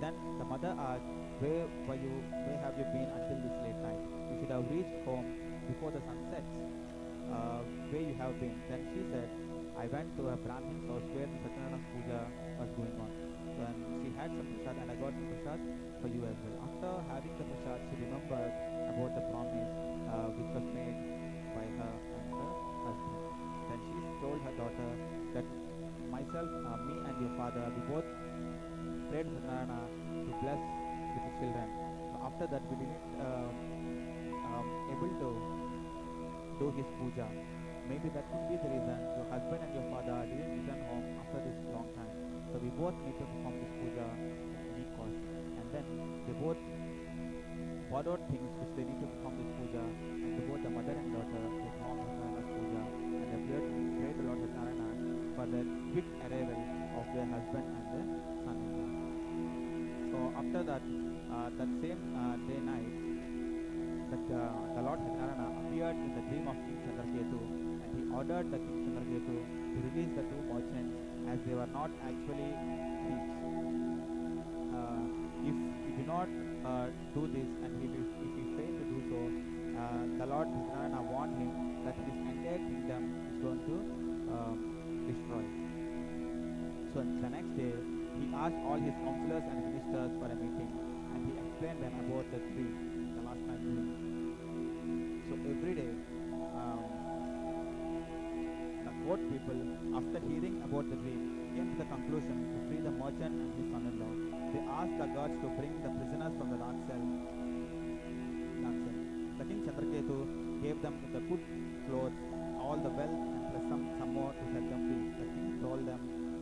Then the mother asked, where have you been until this late night? You should have reached home before the sun sets. Where you have been? Then she said, I went to a Brahmin's house where the Sathyanarayana puja was going on. So and she had some prasad and I got some prasad for you as well. After having the prasad, she remembered about the promise which was made by her and her husband. Then she told her daughter that myself, me and your father, we both prayed Sathyanarayana to bless with the children. So after that, we didn't able to do his puja. Maybe that could be the reason your husband and your father didn't return home after this long time. So we both need to perform this puja at any cost. And then they both borrowed things which they need to perform this puja, and both the mother and daughter perform Sathyanarayana's puja, and they prayed to Lord Sathyanarayana for the quick arrival of their husband and their son-in-law. So after that, that same day night, the Lord Sathyanarayana appeared in the dream of King Chandraketu, and he ordered the King Chandraketu to release the two merchants as they were not actually thieves. If he do not do this, and if he failed to do so, the Lord Sathyanarayana warned him that his entire kingdom is going to destroy. So the next day, he asked all his counselors and ministers for a meeting, and he explained them about the dream, the last night dream. So every day, the court people, after hearing about the dream, came to the conclusion to free the merchant and his son-in-law. They asked the guards to bring the prisoners from the dark cell. The King Chandraketu gave them the good clothes, all the wealth, and plus some more to set them free. The king told them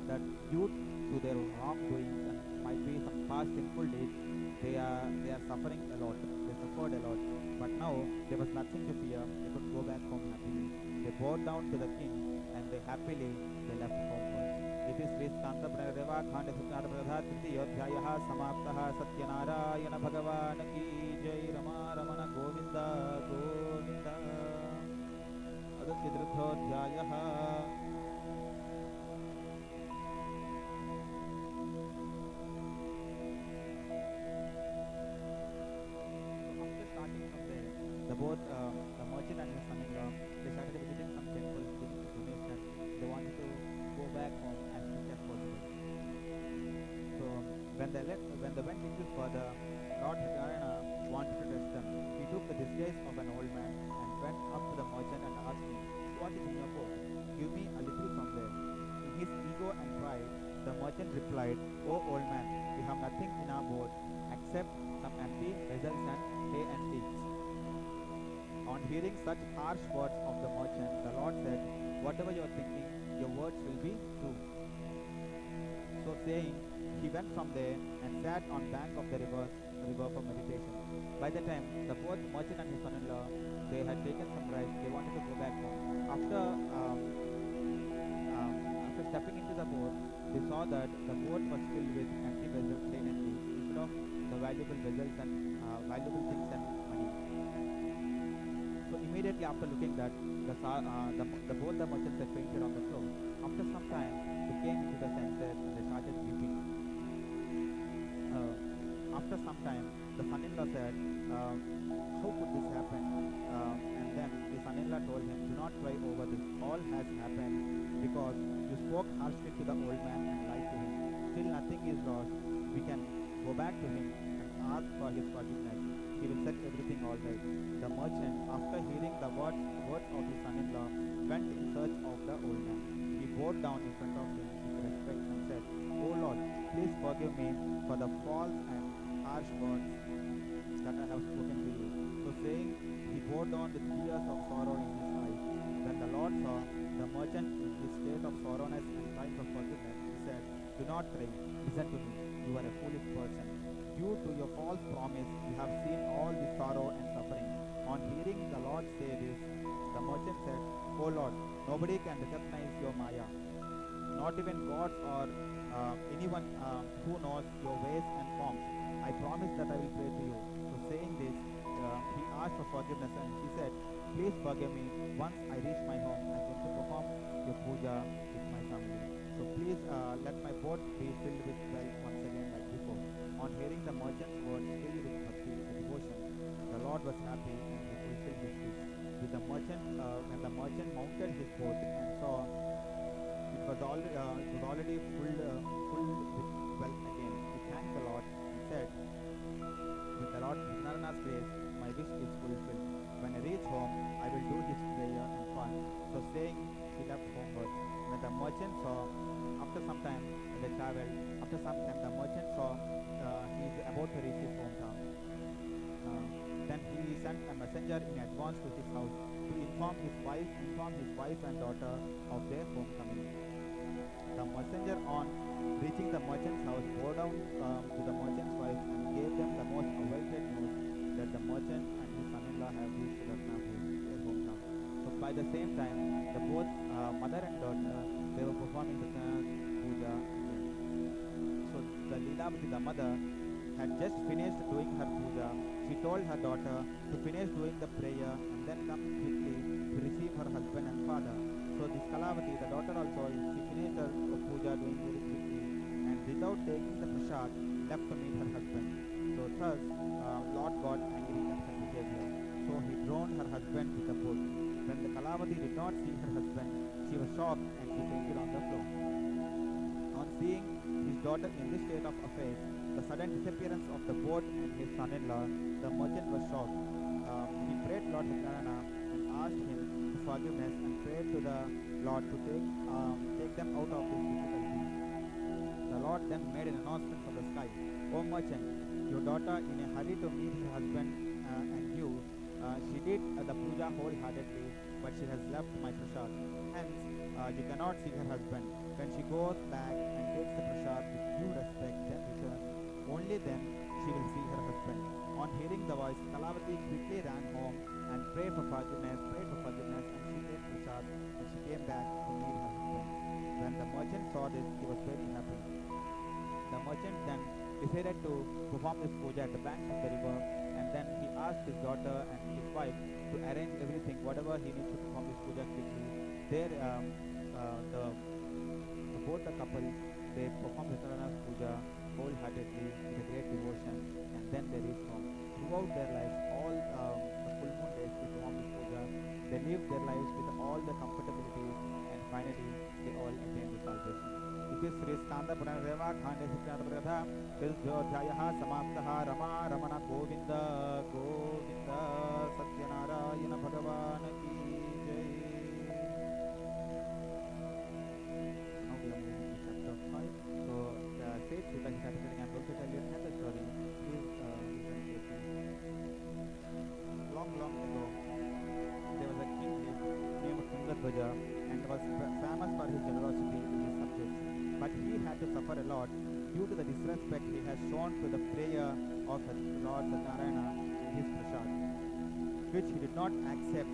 that due to their wrongdoings and might be some past sinful deeds, they are suffering a lot. They suffered a lot. But now there was nothing to fear. They could go back home happily. They bowed down to the king, and they left homewards. It is Sri Skanda Pranareva Khanda Sathyanarayana Tritiyodyayah Samaptaha Sathyanarayana Bhagavan Ki Jai Rama Ramana Govinda Govinda Adasya both the merchant and his son-in-law, they started visiting some temples to donation. They wanted to go back home as quick as possible. So when they went little further, Lord Sathyanarayana wanted to test them. He took the disguise of an old man and went up to the merchant and asked him, "What is in your boat? Give me a little from there." In his ego and pride, the merchant replied, "Oh old man, we have nothing in our boat except some empty vessels and hay and sticks." On hearing such harsh words of the merchant, the Lord said, "Whatever you are thinking, your words will be true." So saying, he went from there and sat on bank of the river river for meditation. By the time the both merchant and his son-in-law, they had taken some rest, they wanted to go back home. After stepping into the boat, they saw that the boat was filled with empty vessels laden instead of the valuable vessels and valuable things and money. So immediately after looking that, both the merchants had fainted on the floor. After some time, they came into the senses and they started weeping. After some time, the son-in-law said, how could this happen? And then the son-in-law told him, do not cry over this. All has happened because you spoke harshly to the old man and lied to him. Still nothing is lost. We can go back to him and ask for his forgiveness. He will set everything all right. The merchant, after hearing the words of his son-in-law, went in search of the old man. He bowed down in front of him with respect and said, O Lord, please forgive me for the false and harsh words that I have spoken to you. So saying, he bowed down with tears of sorrow in his eyes. When the Lord saw the merchant in his state of sorrowness and crying for forgiveness, he said, do not cry, listen to me, you are a foolish person. Due to your false promise, you have seen all the sorrow and suffering. On hearing the Lord say this, the merchant said, O Lord, nobody can recognize your Maya, not even gods or anyone who knows your ways and forms. I promise that I will pray to you. So saying this, he asked for forgiveness and he said, please forgive me. Once I reach my home, I'm going to perform your puja with my family. So please let my boat be filled with wealth once again like before. On hearing the merchant's words filled with bhakti and devotion, the Lord was happy and he fulfilled his wish. When the merchant mounted his boat and saw it was already full with wealth again, he thanked the Lord and said, with the Lord Narayana's grace, my wish is fulfilled. When I reach home, I will do his prayer and fast. So saying, he left homeward. When the merchant saw, after some time they traveled, the merchant saw he is about to reach his hometown. Then he sent a messenger in advance to his house to inform his wife and daughter of their homecoming. The messenger, on reaching the merchant's house, bowed down to the merchant's wife and gave them the most awaited news that the merchant and his son-in-law have reached their hometown. So by the same time, the both mother and daughter, they were performing the puja again. So the Leelavati, the mother, had just finished doing her puja. She told her daughter to finish doing the prayer and then come quickly to receive her husband and father. So this Kalavati, the daughter also, she finished her puja doing very quickly and without taking the prasad, left to meet her husband. So thus, Lord got angry at her behavior. So he drowned her husband with a boat. When the Kalavati did not see her husband, she was shocked and she fainted on the floor. On seeing his daughter in this state of affairs, the sudden disappearance of the boat and his son-in-law, the merchant was shocked. He prayed Lord Sathyanarayana and asked him for forgiveness and prayed to the Lord to take them out of this difficulty. The Lord then made an announcement from the sky. O merchant, your daughter in a hurry to meet her husband and you, she did the puja wholeheartedly, but she has left my prasad. Hence, you cannot see her husband. When she goes back and takes the prasad with due respect, then returns, only then she will see her husband. On hearing the voice, Kalavati quickly ran home and prayed for forgiveness, and she ate prasad, and she came back to meet her husband. When the merchant saw this, he was very happy. The merchant then decided to perform this puja at the bank of the river, and then he asked his daughter and his wife to arrange everything, whatever he needs to perform this puja quickly. There, both the couples, they performed Sathyanarayana's puja wholeheartedly with a great devotion, and then they reached home. Throughout their lives, all the full moon days they performed this puja. They lived their lives with all the comfortabilities, and finally they all attained the salvation. This is Sri Skanda Purana Reva Khande Sathyanarayana Pratha Vildhyodhyayaha Samaptaha Rama Ramana Govinda Govinda Sathyanarayana Bhagavan Ki Jai. Now we are moving to chapter 5. So the sage Sutta is happening. I'm going to tell you another story. Please listen carefully. Long ago, there was a king named Tungabhaja and was famous for his generosity to his subjects. But he had to suffer a lot due to the disrespect he has shown to the prayer of Lord Sathyanarayana in his prasad, which he did not accept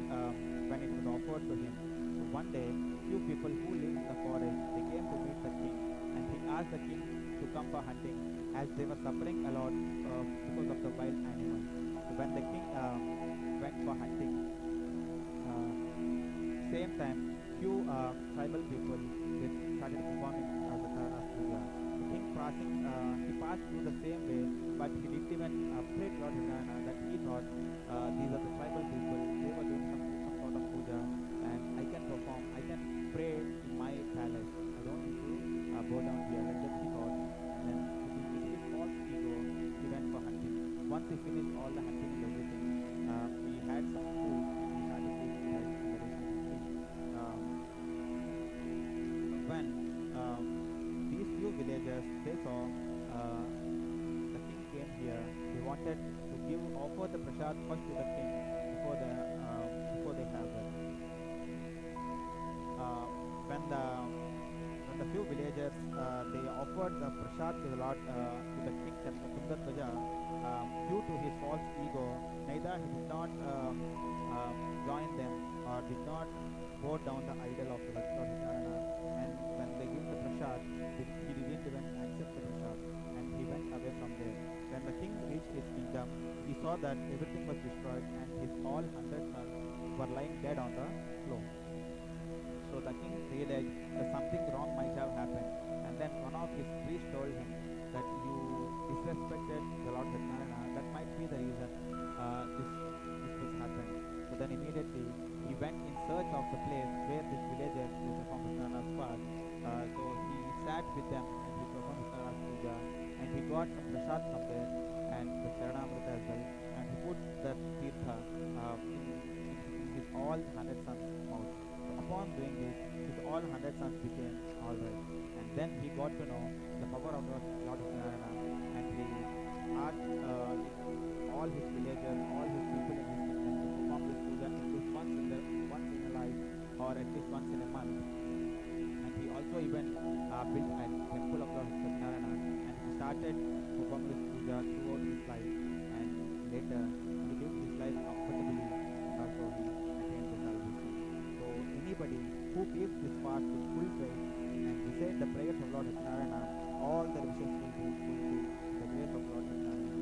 when it was offered to him. So one day, few people who lived in the forest, they came to meet the king, and he asked the king to come for hunting, as they were suffering a lot because of the wild animals. So when the king went for hunting, uh, same time, few tribal people they started performing Sathyanarayana's puja. The king he passed through the same way, but he didn't even pray to Lord Sathyanarayana that he thought these are the tribal people. They were doing some sort of puja, and I can perform. I can pray in my palace. I don't need to bow down here. Like that he thought. And then with his false ego, he went for hunting. Once he finished all the hunting and everything, he had some food. He started taking rice and the rest of the thing. When these few villagers they saw the king came here, they wanted to offer the prasad first to the king before they have it. When the few villagers they offered the prasad to the Lord to the king Sundar, due to his false ego, neither he did not join them or did not bow down the idol of the Lord Sathyanarayana. And when they give the prasad, he didn't even accept the prasad, and he went away from there. When the king reached his kingdom, he saw that everything was destroyed, and his all 100 sons were lying dead on the floor. So the king realized that something wrong might have happened, and then one of his priests told him that you disrespected the Lord Sathyanarayana. That might be the reason this was happened. So then immediately he went in search of the place where these villagers they performed Sathyanarayana's fast. So he sat with them and he performed Sathyanarayana's puja, and he got some prasad from there and the Charanamrita as well, and he put the tirtha in his all 100 sons' mouth. So upon doing this, his all 100 sons became alright, and then he got to know the power of Lord Sathyanarayana, and he asked all his villagers, all his people in his kingdom to perform this puja at least once in a life, or at least once in a month. And he also even built a temple of Lord Sathyanarayana, and he started performing this puja throughout his life, and later he lived his life comfortably, so he attained the salvation. So anybody who keeps this fast with full faith and recite the prayers of Lord Sathyanarayana, all the wishes will be fulfilled in the grace of Lord Sathyanarayana.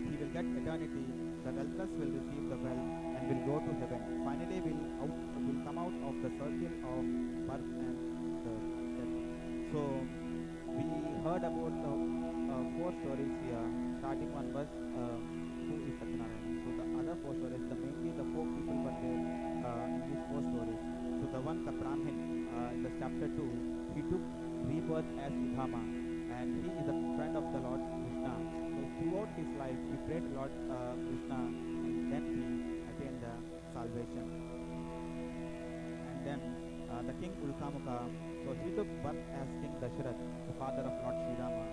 He will get eternity, the wealthless will receive the wealth and will go to heaven. Finally will come out of the circle of birth and death. So we heard about the 4 stories here. Starting one was who is Sathyanarayana. So the other 4 stories, mainly the 4 people were there in these 4 stories. So the one, the Brahmin, in the chapter 2, he took rebirth as Udhama, and he is a friend of the Lord Krishna. So throughout his life, he prayed to Lord Krishna, and then he attained the salvation. And then the king Ulkamukha, so he took birth as King Dasharath, the father of Lord Sri Rama,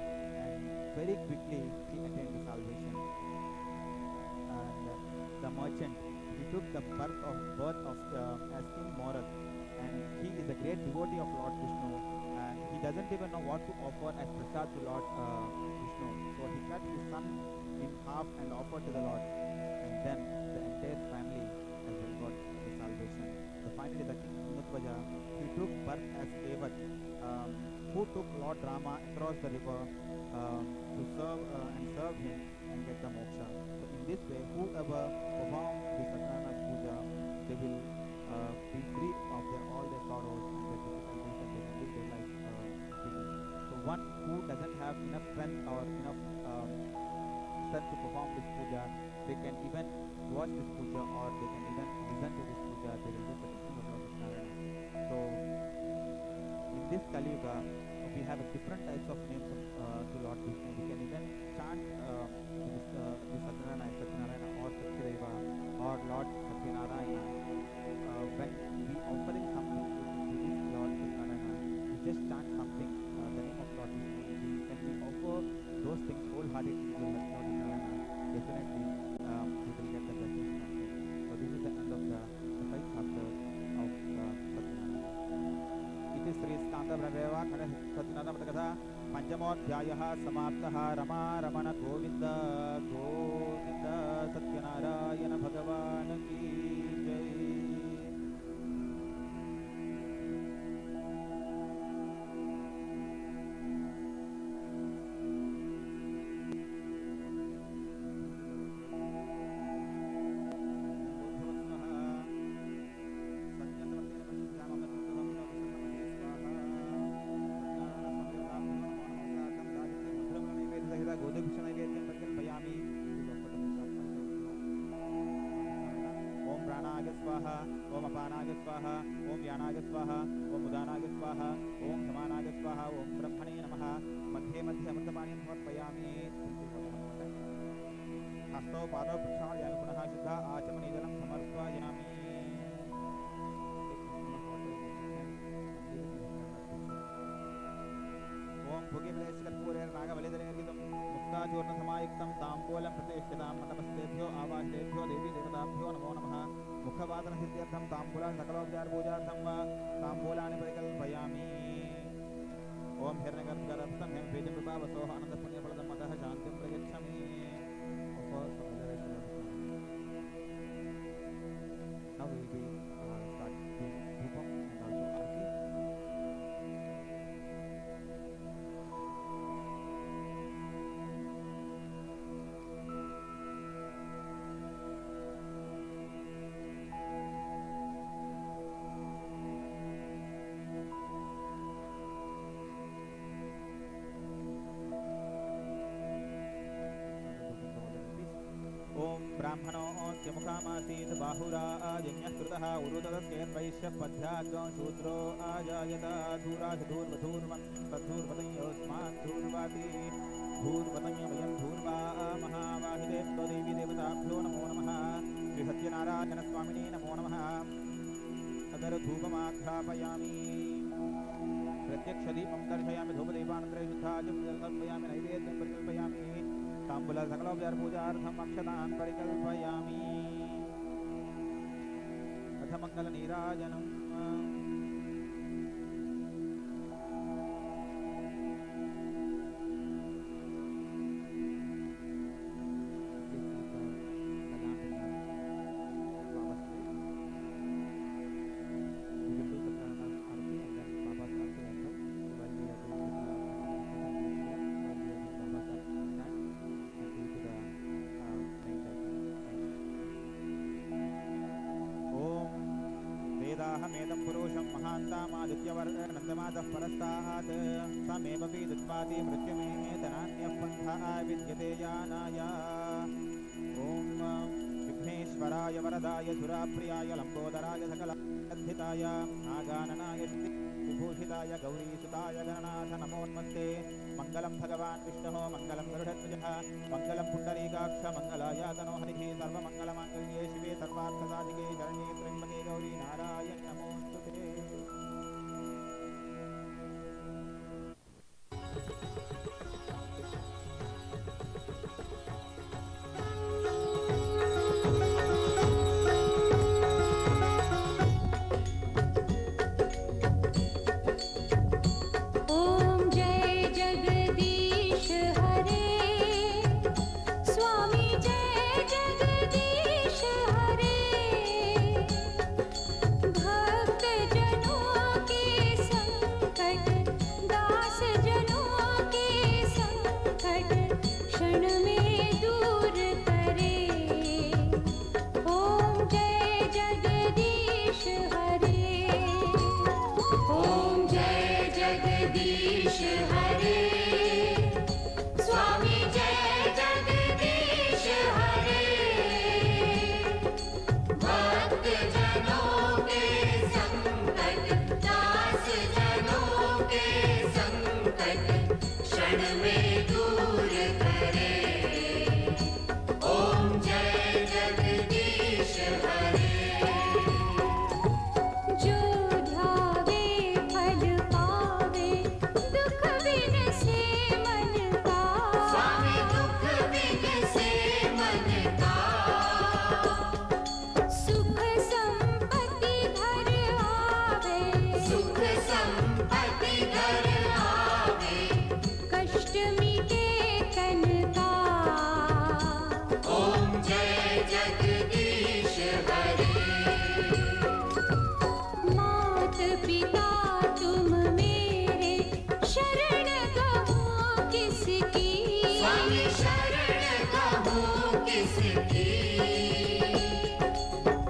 and very quickly he attained the salvation. And the merchant, he took the birth of as King Morat, and he is a great devotee of Lord Vishnu, and he doesn't even know what to offer as prasad to Lord Vishnu. So he cut his son in half and offered to the Lord, and then the entire family has got the salvation. So finally the king Mutvaja, he took birth as Kevat, who took Lord Rama across the river to serve him and get the moksha. So in this way, whoever performs the Sathyanarayana's puja, they will be free of all their sorrows and their difficulties, and they will live their life happily. So one who doesn't have enough strength or enough strength to perform this puja, they can even watch this puja, or they can even listen to this puja. They will get the blessing of Lord Sathyanarayana. So in this Kali Yuga, we have different types of names to Lord Vishnu. We can even chant this Sathyanarayana or Satyadeva or Lord Sathyanarayana. When we offering something to this Lord Sathyanarayana, we just chant something, the name of Lord Vishnu. When we offer those things wholeheartedly to Lord Sathyanarayana, definitely we will get the blessings from him. So this is the end of the 5th chapter of Sathyanarayana. It is Sri Skanda Braveva Kada Sathyanarayana Katha पंचमोऽध्यायः समाप्तः। रमा रमण गोविंद गोविंद सत्यनारायण भगवान की जय। ओम प्राणाय स्वाहा, ओम अपानाय स्वाहा, ओम व्यानाय स्वाहा, ओम उदानाय स्वाहा, ओम समानाय स्वाहा, ओम ब्रह्मणे नमः। मध्ये मध्ये अमृतपानीं समर्पयामि। हस्तौ पादौ प्रक्षालयामि, पुनः शुद्ध आचमनीजलं समर्पयामि। ओम भुगिप्रदेशकर्पूरेर्नागबलिधरेर्युतं मुक्ताचूर्णसमायुक्तं ताम्बूलं प्रतिष्ठितां नतमस्तेभ्यो आवाहनेभ्यो देवी देवताभ्यो नमो नमः। मुखवादनसिद्ध्यर्थं ताम्बूलानि सकलोपचारपूजार्थं ताम्बूलानि परिकल्पयामि। ओम हिरण्यगर्भस्थं हेमबीजं विभावसोः आनन्दपुण्यफलदं अतः शान्तिं प्रयच्छामि। Now we will be start doing Dhupam and also Aarti. ओम ब्राह्मणोऽस्य मुखामासीत् बाहुराजन्यः कृतः उरुतदस्येद्वैश्यः पद्भ्याग्ं शूद्रो आजायत धूराधूर्वधूर्वतयोस्मात् धूर्वाति धूर्वतयवयं धूर्वा महावाहिदेभ्यो देवी देवताभ्यो नमो नमः। श्री सत्यनारायण स्वामिने नमो नमः। अगरधूपमाघ्रापयामि, प्रत्यक्षदीपं दर्शयामि, धूपदीपानन्तरे शुद्धाजं समर्पयामि, नैवेद्यं परिकल्पयामि। ताम्बूल सकलोपचारपूजार्थम् अक्षतान् परिकल्पयामि। अथ मङ्गलनीराजनम्। वेदाहमेदं पुरुषं महान्तामादित्यवर्णनन्दमादः परस्तात् समेव विदित्वाति मृत्युमेतनान्यः पन्थः विद्यते यानाय। ॐ विघ्नेश्वराय वरदाय सुराप्रियाय लम्बोदराय सकलाधिताय आगाननाय विभूषिताय गौरीसुताय गणनाथ नमोन्मस्ते। मङ्गलं भगवान् विष्णुः मङ्गलं गरुडध्वजः मङ्गलं पुण्डरीकाक्ष मङ्गलायातनो हरिः सर्वमङ्गलमाङ्गल्ये शिवे सर्वार्थसाधिके शरण्ये त्र्यम्बके गौरी नारायण नमोऽस्तुते। स्वामी जय जगदीश हरे।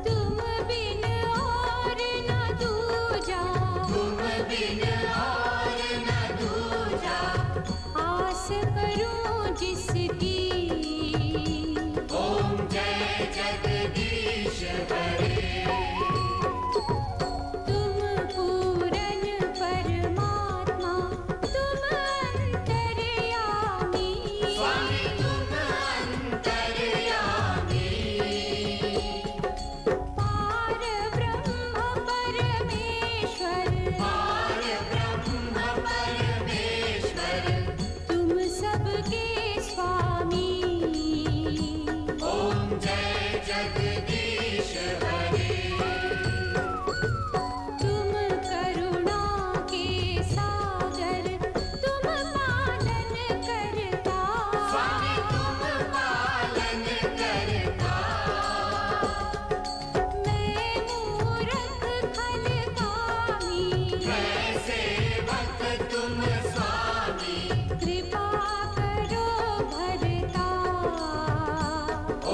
तुम बिन और न दूजा, तुम बिन और न दूजा, आस करूं जिसकी। ओम जय जगदीश हरे। तुम पूरन परमात्मा, तुम अंतर्यामी। स्वामी तुम अंतर्यामी। पार ब्रह्म परमेश्वर, पार ब्रह्म परमेश्वर, तुम सबके स्वामी। ओम जय जगदीश हरे। तुम करुणा के सागर, तुम पालन करता। स्वामी तुम पालन करता। मैं मूरख खलकामी, मैं सेवक तुम स्वामी। कृपा करो भरता।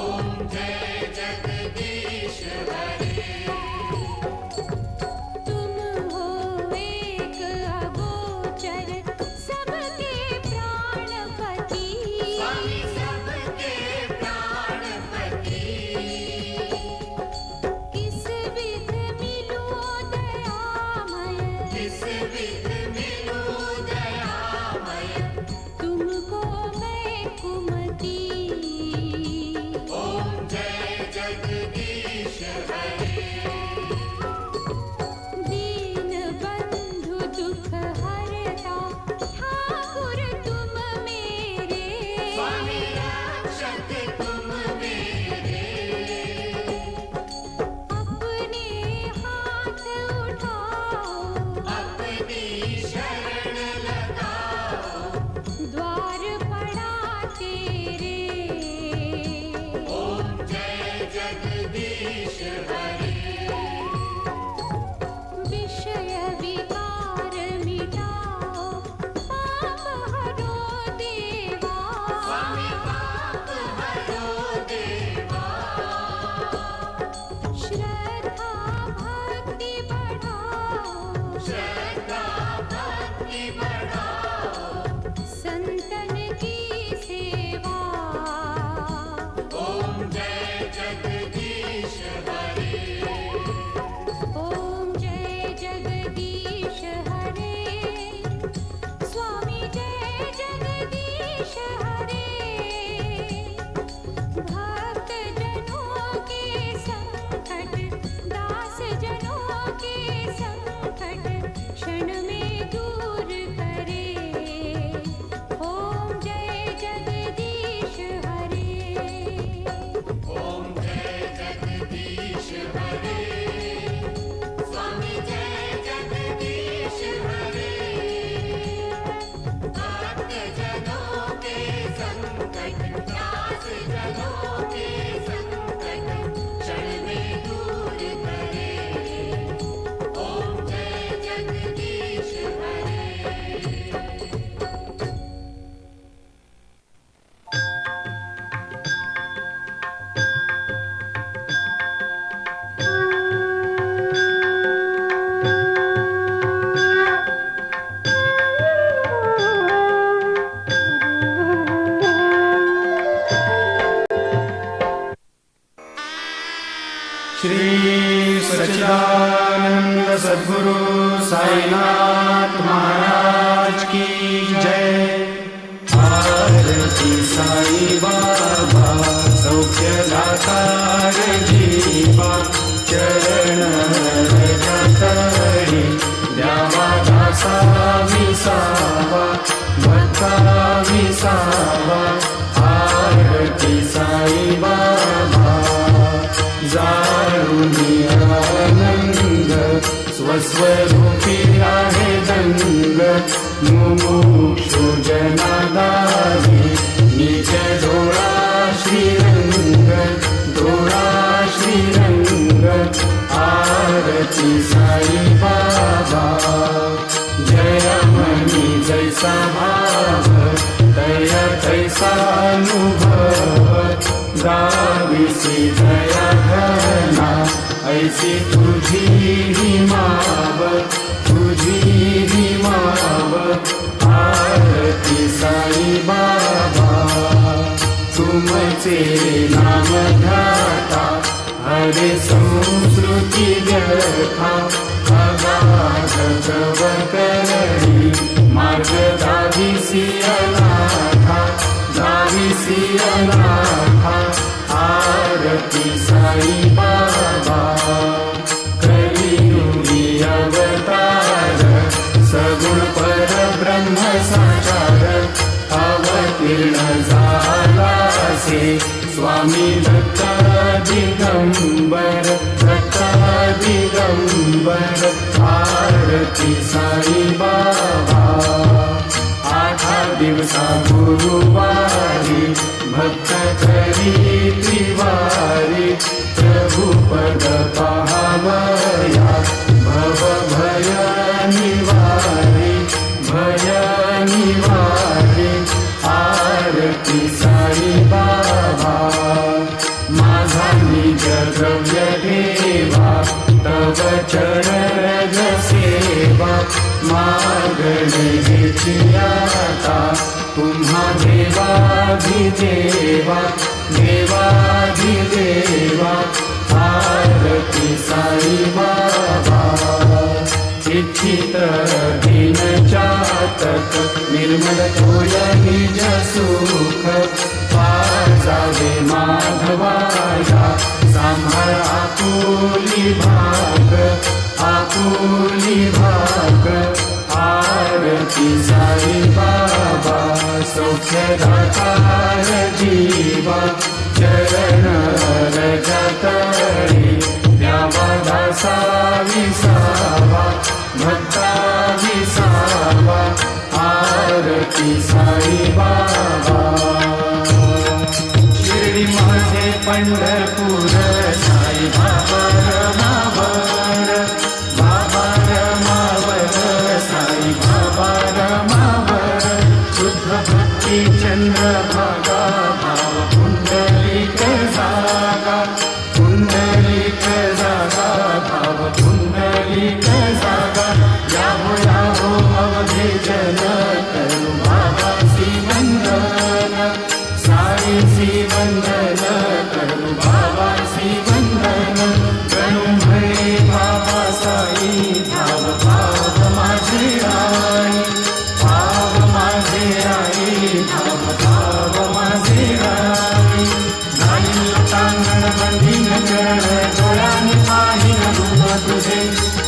ओम जय जगदीश हरे। तुम हो एक अगोचर, सबके प्राणपति। स्वामी सबके प्राणपति। किस विध मिलो दयामय, किस विध मिलो दयामय, तुमको मैं कुमति। ओम जय जगदीश हरे। दीन बंधु दुख हरता, ठाकुर तुम मेरे। स्वामी रक्षक तुम मेरे। अपने हाथ उठाओ, अपनी शरण लगाओ, द्वार पड़ा तेरे। ओम जय जगदीश हरे। विषय विकार मिटाओ, पाप हरो देवा। स्वामी पाप हरो देवा। श्रद्धा भक्ति बढ़ाओ, श्रद्धा भक्ति बढ़ाओ, संतन की सेवा। ओम जय जगदीश हरे। ओम जय जगदीश हरे। स्वामी जय जगदीश हरे। भक्त जनों के संकट, दास जनों के संकट, क्षण में दूर करे। ओम जय जगदीश हरे। ओम जय जगदीश हरे। स्वामी जय जगदीश हरे। भक्त जनों के संकट, दास जनों के संकट, क्षण में दूर करे। ओम जय जगदीश हरे। श्री सच्चिदानंद सद्गुरु साईनाथ महाराज की जय। आरती साई बाबा सौख्यदातार जीवा, चरण रजतरी द्यावा दासा विसावा, भक्ता विसावा। आरती साई बाबा जाणूनी आनंद, स्वस्वरूपी आहे दंग। मुमुक्षु जनादारी नीच डोळा श्रीरंग, डोळा श्रीरंग। आरती साई बाबा जय मनी जैसा भाव, तया तैसा अनुभव। गावी सीधा ऐसी तुझी ही मावत, तुझी ही मावत, आरती साई बाबा। तुमचे नाम ध्याता हरे संस्कृती व्यथा, अगाध तव करणी मार्ग दाविसी अनाथा, दाविसी अनाथा, आरती साई बाबा। कलियुगी अवतार सगुण पर ब्रह्म साकार, अवतीर्ण झालासे स्वामी दत्त दिगंबर, दत्त दिगंबर, आरती साई बाबा। आठा दिवसा गुरुवारी भक्त करी त्रिवारी, प्रभु पद पाहावया भव भय निवारी, भय निवारी, आरती साई बाबा। माझा निज द्रव्य देवा तव चरण सेवा, मागणे हेची आता तुम्हा देवाधिदेवा, देवाधिदेवा, आरती साई बाबा। इच्छित दिन चातक निर्मल तोय निज सुख, पाजावे माधवाया सांभाळ आपुली भाग, आपुली भाग, आरती साई बाबा। सौख्यदातार जीवा चरण रजतळी, द्यावा दासा विसावा, भक्ता विसावा, आरती साई बाबा। शिर्डी माझे पंढरपूर साई बाबा रमावर, बाबा रमावर, साई बाबा रमावर। शुद्ध भक्ती चंद्रभागा भाव पुंडलिक जागा, पुंडलिक जागा, भाव पुंडलिक जागा। याहो याहो अवधेजन करू बाबासी वंदन, साईसी वंदन करू बाबासी वंदन। गणू म्हणे बाबा साई भाव भाव माझे आई, भाव माझे आई, भाव भाव माझे आई। घालीन लोटांगण बंधीन चरण, डोळ्याने पाहीन रूप तुझे,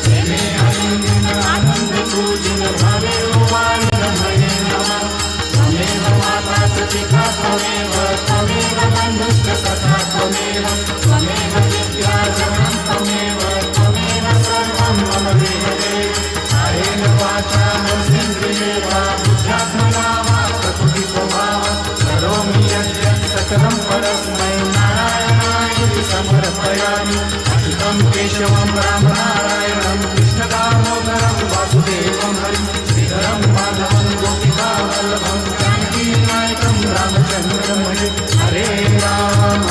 प्रेमे आलिंगन आनंद पूजिन, भावे ओवाळीन म्हणे नमः। त्वमेव माता च पिता त्वमेव, त्वमेव बन्धुश्च सखा त्वमेव, त्वमेव विद्या जगं त्वमेव, त्वमेव सर्वं मम देवदेव। कायेन वाचा मनसेन्द्रियेर्वा बुद्ध्यात्मना वा प्रकृति स्वभावात् करोमि यद्यत् सकलं परस्मै नारायणाय समर्पयामि। अच्युतं केशवं रामनारायणं कृष्णदामोदरं वासुदेवं हरिं, श्रीधरं माधवं गोपिकावल्लभं जानकीनायकं रामचन्द्रं भजे। हरे राम,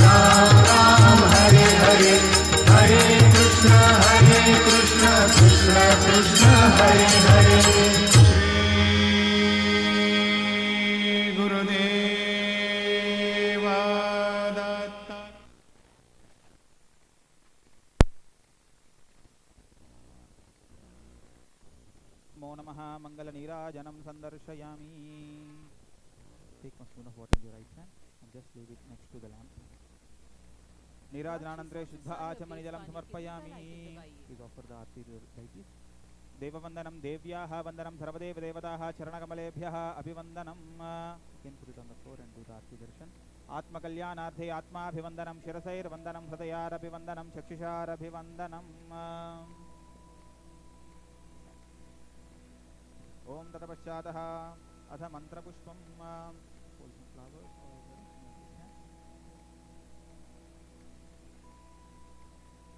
राम राम, हरे हरे, हरे कृष्ण, कृष्ण कृष्ण, हरे हरे। गुरुदेवा दत्त। नमो नमः। मंगल नीराजनं संदर्शयामि। Take one spoon of water in your right hand and just leave it next to the lamp. नीराजनानन्तरे शुद्ध आचमनीजलं समर्पयामि। Please offer the arti to the deities. देववन्दनं देव्याः वन्दनं सर्वदेवदेवताः चरणकमलेभ्यः अभिवन्दनं। Again put it on the floor and do the arti darshan. आत्मकल्याणार्थे आत्माभिवन्दनं, शिरसैर्वन्दनं, हृदयारभिवन्दनं, चक्षुषारभिवन्दनम्। ओम ततपश्चातः अथ मंत्रपुष्पं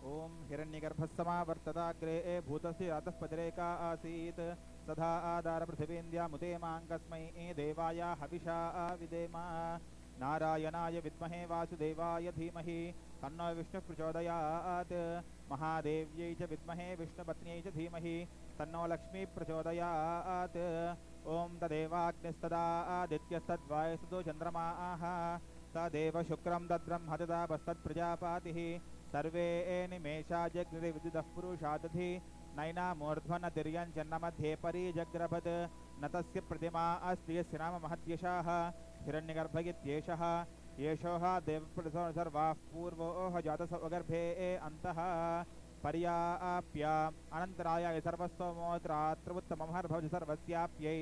ओम हिरण्यगर्भस्समावर्तताग्रे भूतस्य रातःपतिरेका आसीत् सदा आदार पृथिवीन्द्या मुते मां कस्मै देवाय हविषा विदेम नारायणाय विद्महे वासुदेवाय धीमहि तन्नो विष्णुः प्रचोदयात् महादेव्यै च विद्महे विष्णुपत्न्यै च धीमहि तन्नो लक्ष्मी प्रचोदयात् ॐ तदेवाग्निस्तदा आदित्यस्तद्वायुस्ततो चन्द्रमाः तदेव शुक्रं तद्ब्रह्म तदापस्तत्प्रजापातिः सर्वे निमेषा जग्निरे विद्युतः पुरुषादधि नैनामूर्ध्वनतिर्यञ्चन्नमध्ये परिजग्रभत् न तस्य प्रतिमा अस्ति यस्य नाम महद्यशाः हिरण्यगर्भ इत्येषः येषोः देवप्रतिसो सर्वाः पूर्वोः जातसवगर्भे अन्तः पर्याप्य अनन्तराय सर्वस्वमोत्रात्रोत्तममहर्भवति सर्वस्याप्यै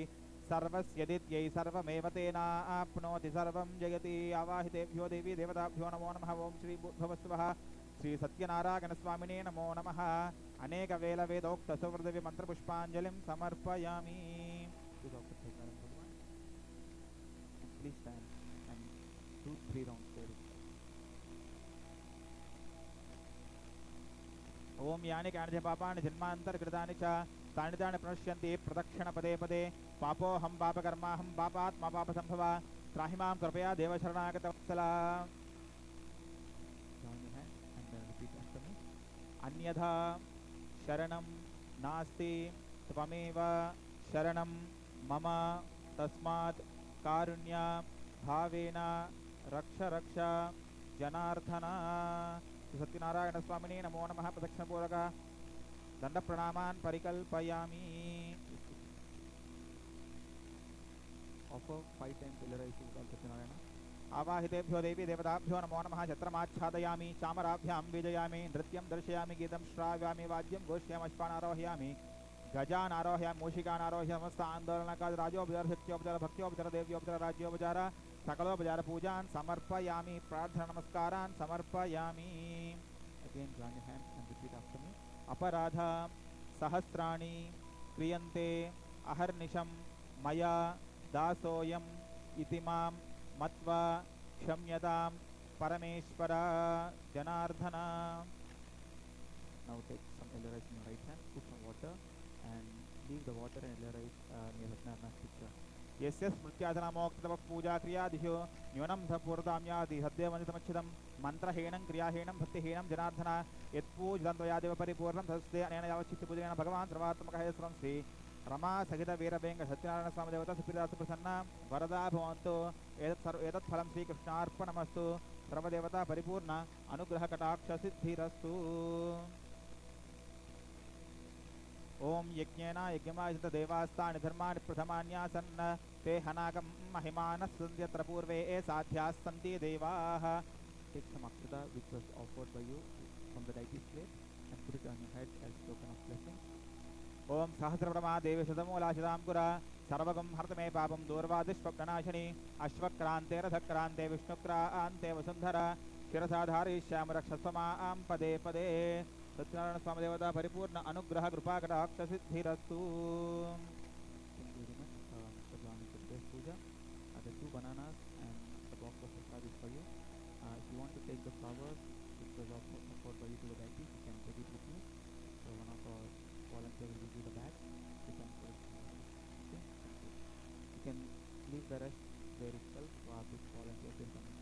सर्वस्यदित्यै सर्वमेव तेनाप्नोति सर्वं जगति आवाहितेभ्यो देवी देवताभ्यो नमो नमः ओं श्री भूर्भुवस्सुवः श्री सत्यनारायणस्वामिने नमो नमः अनेकवेलवेदोक्तसुहृदवि मन्त्रपुष्पाञ्जलिं समर्पयामि. Please stand and do 3 rounds there. ओम यानि कानि पापानि जन्मान्तरकृतानि च तानि तानि प्रणश्यन्ति प्रदक्षिण पदे पदे पापोऽहं पापकर्माहं पापात्मा पापसम्भवा त्राहि मां कृपया देवशरणागतवत्सला. अन्यथा शरणं नास्ति त्वमेव शरणं मम तस्मात् कारुण्य भावेन रक्ष रक्ष जनार्दन. सत्यनारायण स्वामिने नमो नमः. प्रदक्षिणपूर्वक दण्डप्रणामान् परिकल्पयामि. Offer 5 times Ellerize to Lord Satyanarayana. आवाहितेभ्यो देवी देवताभ्यो नमो नमः. छत्रमाच्छादयामि चामराभ्यां बीजयामि नृत्यं दर्शयामि गीतं श्राव्यामि वाद्यं घोष्यामि अश्वान् आरोहयामि गजान् आरोहयामि मूषिकान् आरोहयामि समस्त आन्दोलनकाल राजोपचार भक्त्योपचार भक्त्योपचार देव्योपचार राज्योपचार सकलोपचार पूजान् समर्पयामि प्रार्थना नमस्कारान् समर्पयामि. Again join your hands and repeat after me. अपराध सहस्राणि क्रियन्ते अहर्निशं मया दासोऽयम् इति मां मत्वा क्षम्यतां परमेश्वर Janardan. Now take some Ellerize in your right hand, put some water and leave the water and Ellerize near Satyanarayana's picture. यस्य स्मृत्याधनमोक्तव पूजा क्रियादिषु न्यूनं पूर्वतां याति सद्यवन्दितमच्छिदं मन्त्रहीनं क्रियाहीनं भक्तिहीनं जनार्दन यत्पूजितं त्वयादेव परिपूर्णं तस्ते अनेन यावच्चित्तपूजनेन भगवान् सर्वात्मकः यस्वं श्री रमा सहित वीरवेङ्ग सत्यनारायण स्वामी देवता सुप्रीदासु प्रसन्ना वरदा भवन्तु. एतत् फलं श्रीकृष्णार्पणमस्तु. सर्वदेवता परिपूर्ण अनुग्रह कटाक्ष सिद्धिरस्तु. ओम यज्ञेन यज्ञमायित देवास्तानि धर्माणि प्रथमान्यासन् ते हनागं महिमानः सन्त्यत्र पूर्वे साध्याः सन्ति देवाः. Take some akshata which was offered by you from the deity's plate and put it on your head as token of blessing. ओम सहस्रब्रह्मा देवी शतमूलाशितां पुरा सर्वगं हर्त मे पापं दूर्वादिष्वप्ननाशिनी अश्वक्रान्ते रथक्रान्ते विष्णुक्रान्ते वसुन्धरा शिरसाधारयिष्यामि रक्षस्व मां पदे पदे. सत्यनारायण स्वामी देवता परिपूर्ण अनुग्रह कृपा कटाक्ष Siddhirastu. Puja. The 2 bananas and the box of prasad is for you. If you want to take the flowers which was offered by you to the deity, you can take it with you. So one of our volunteers will give you the bag. You can put it. Okay. You can leave the rest there itself. This volunteer will come.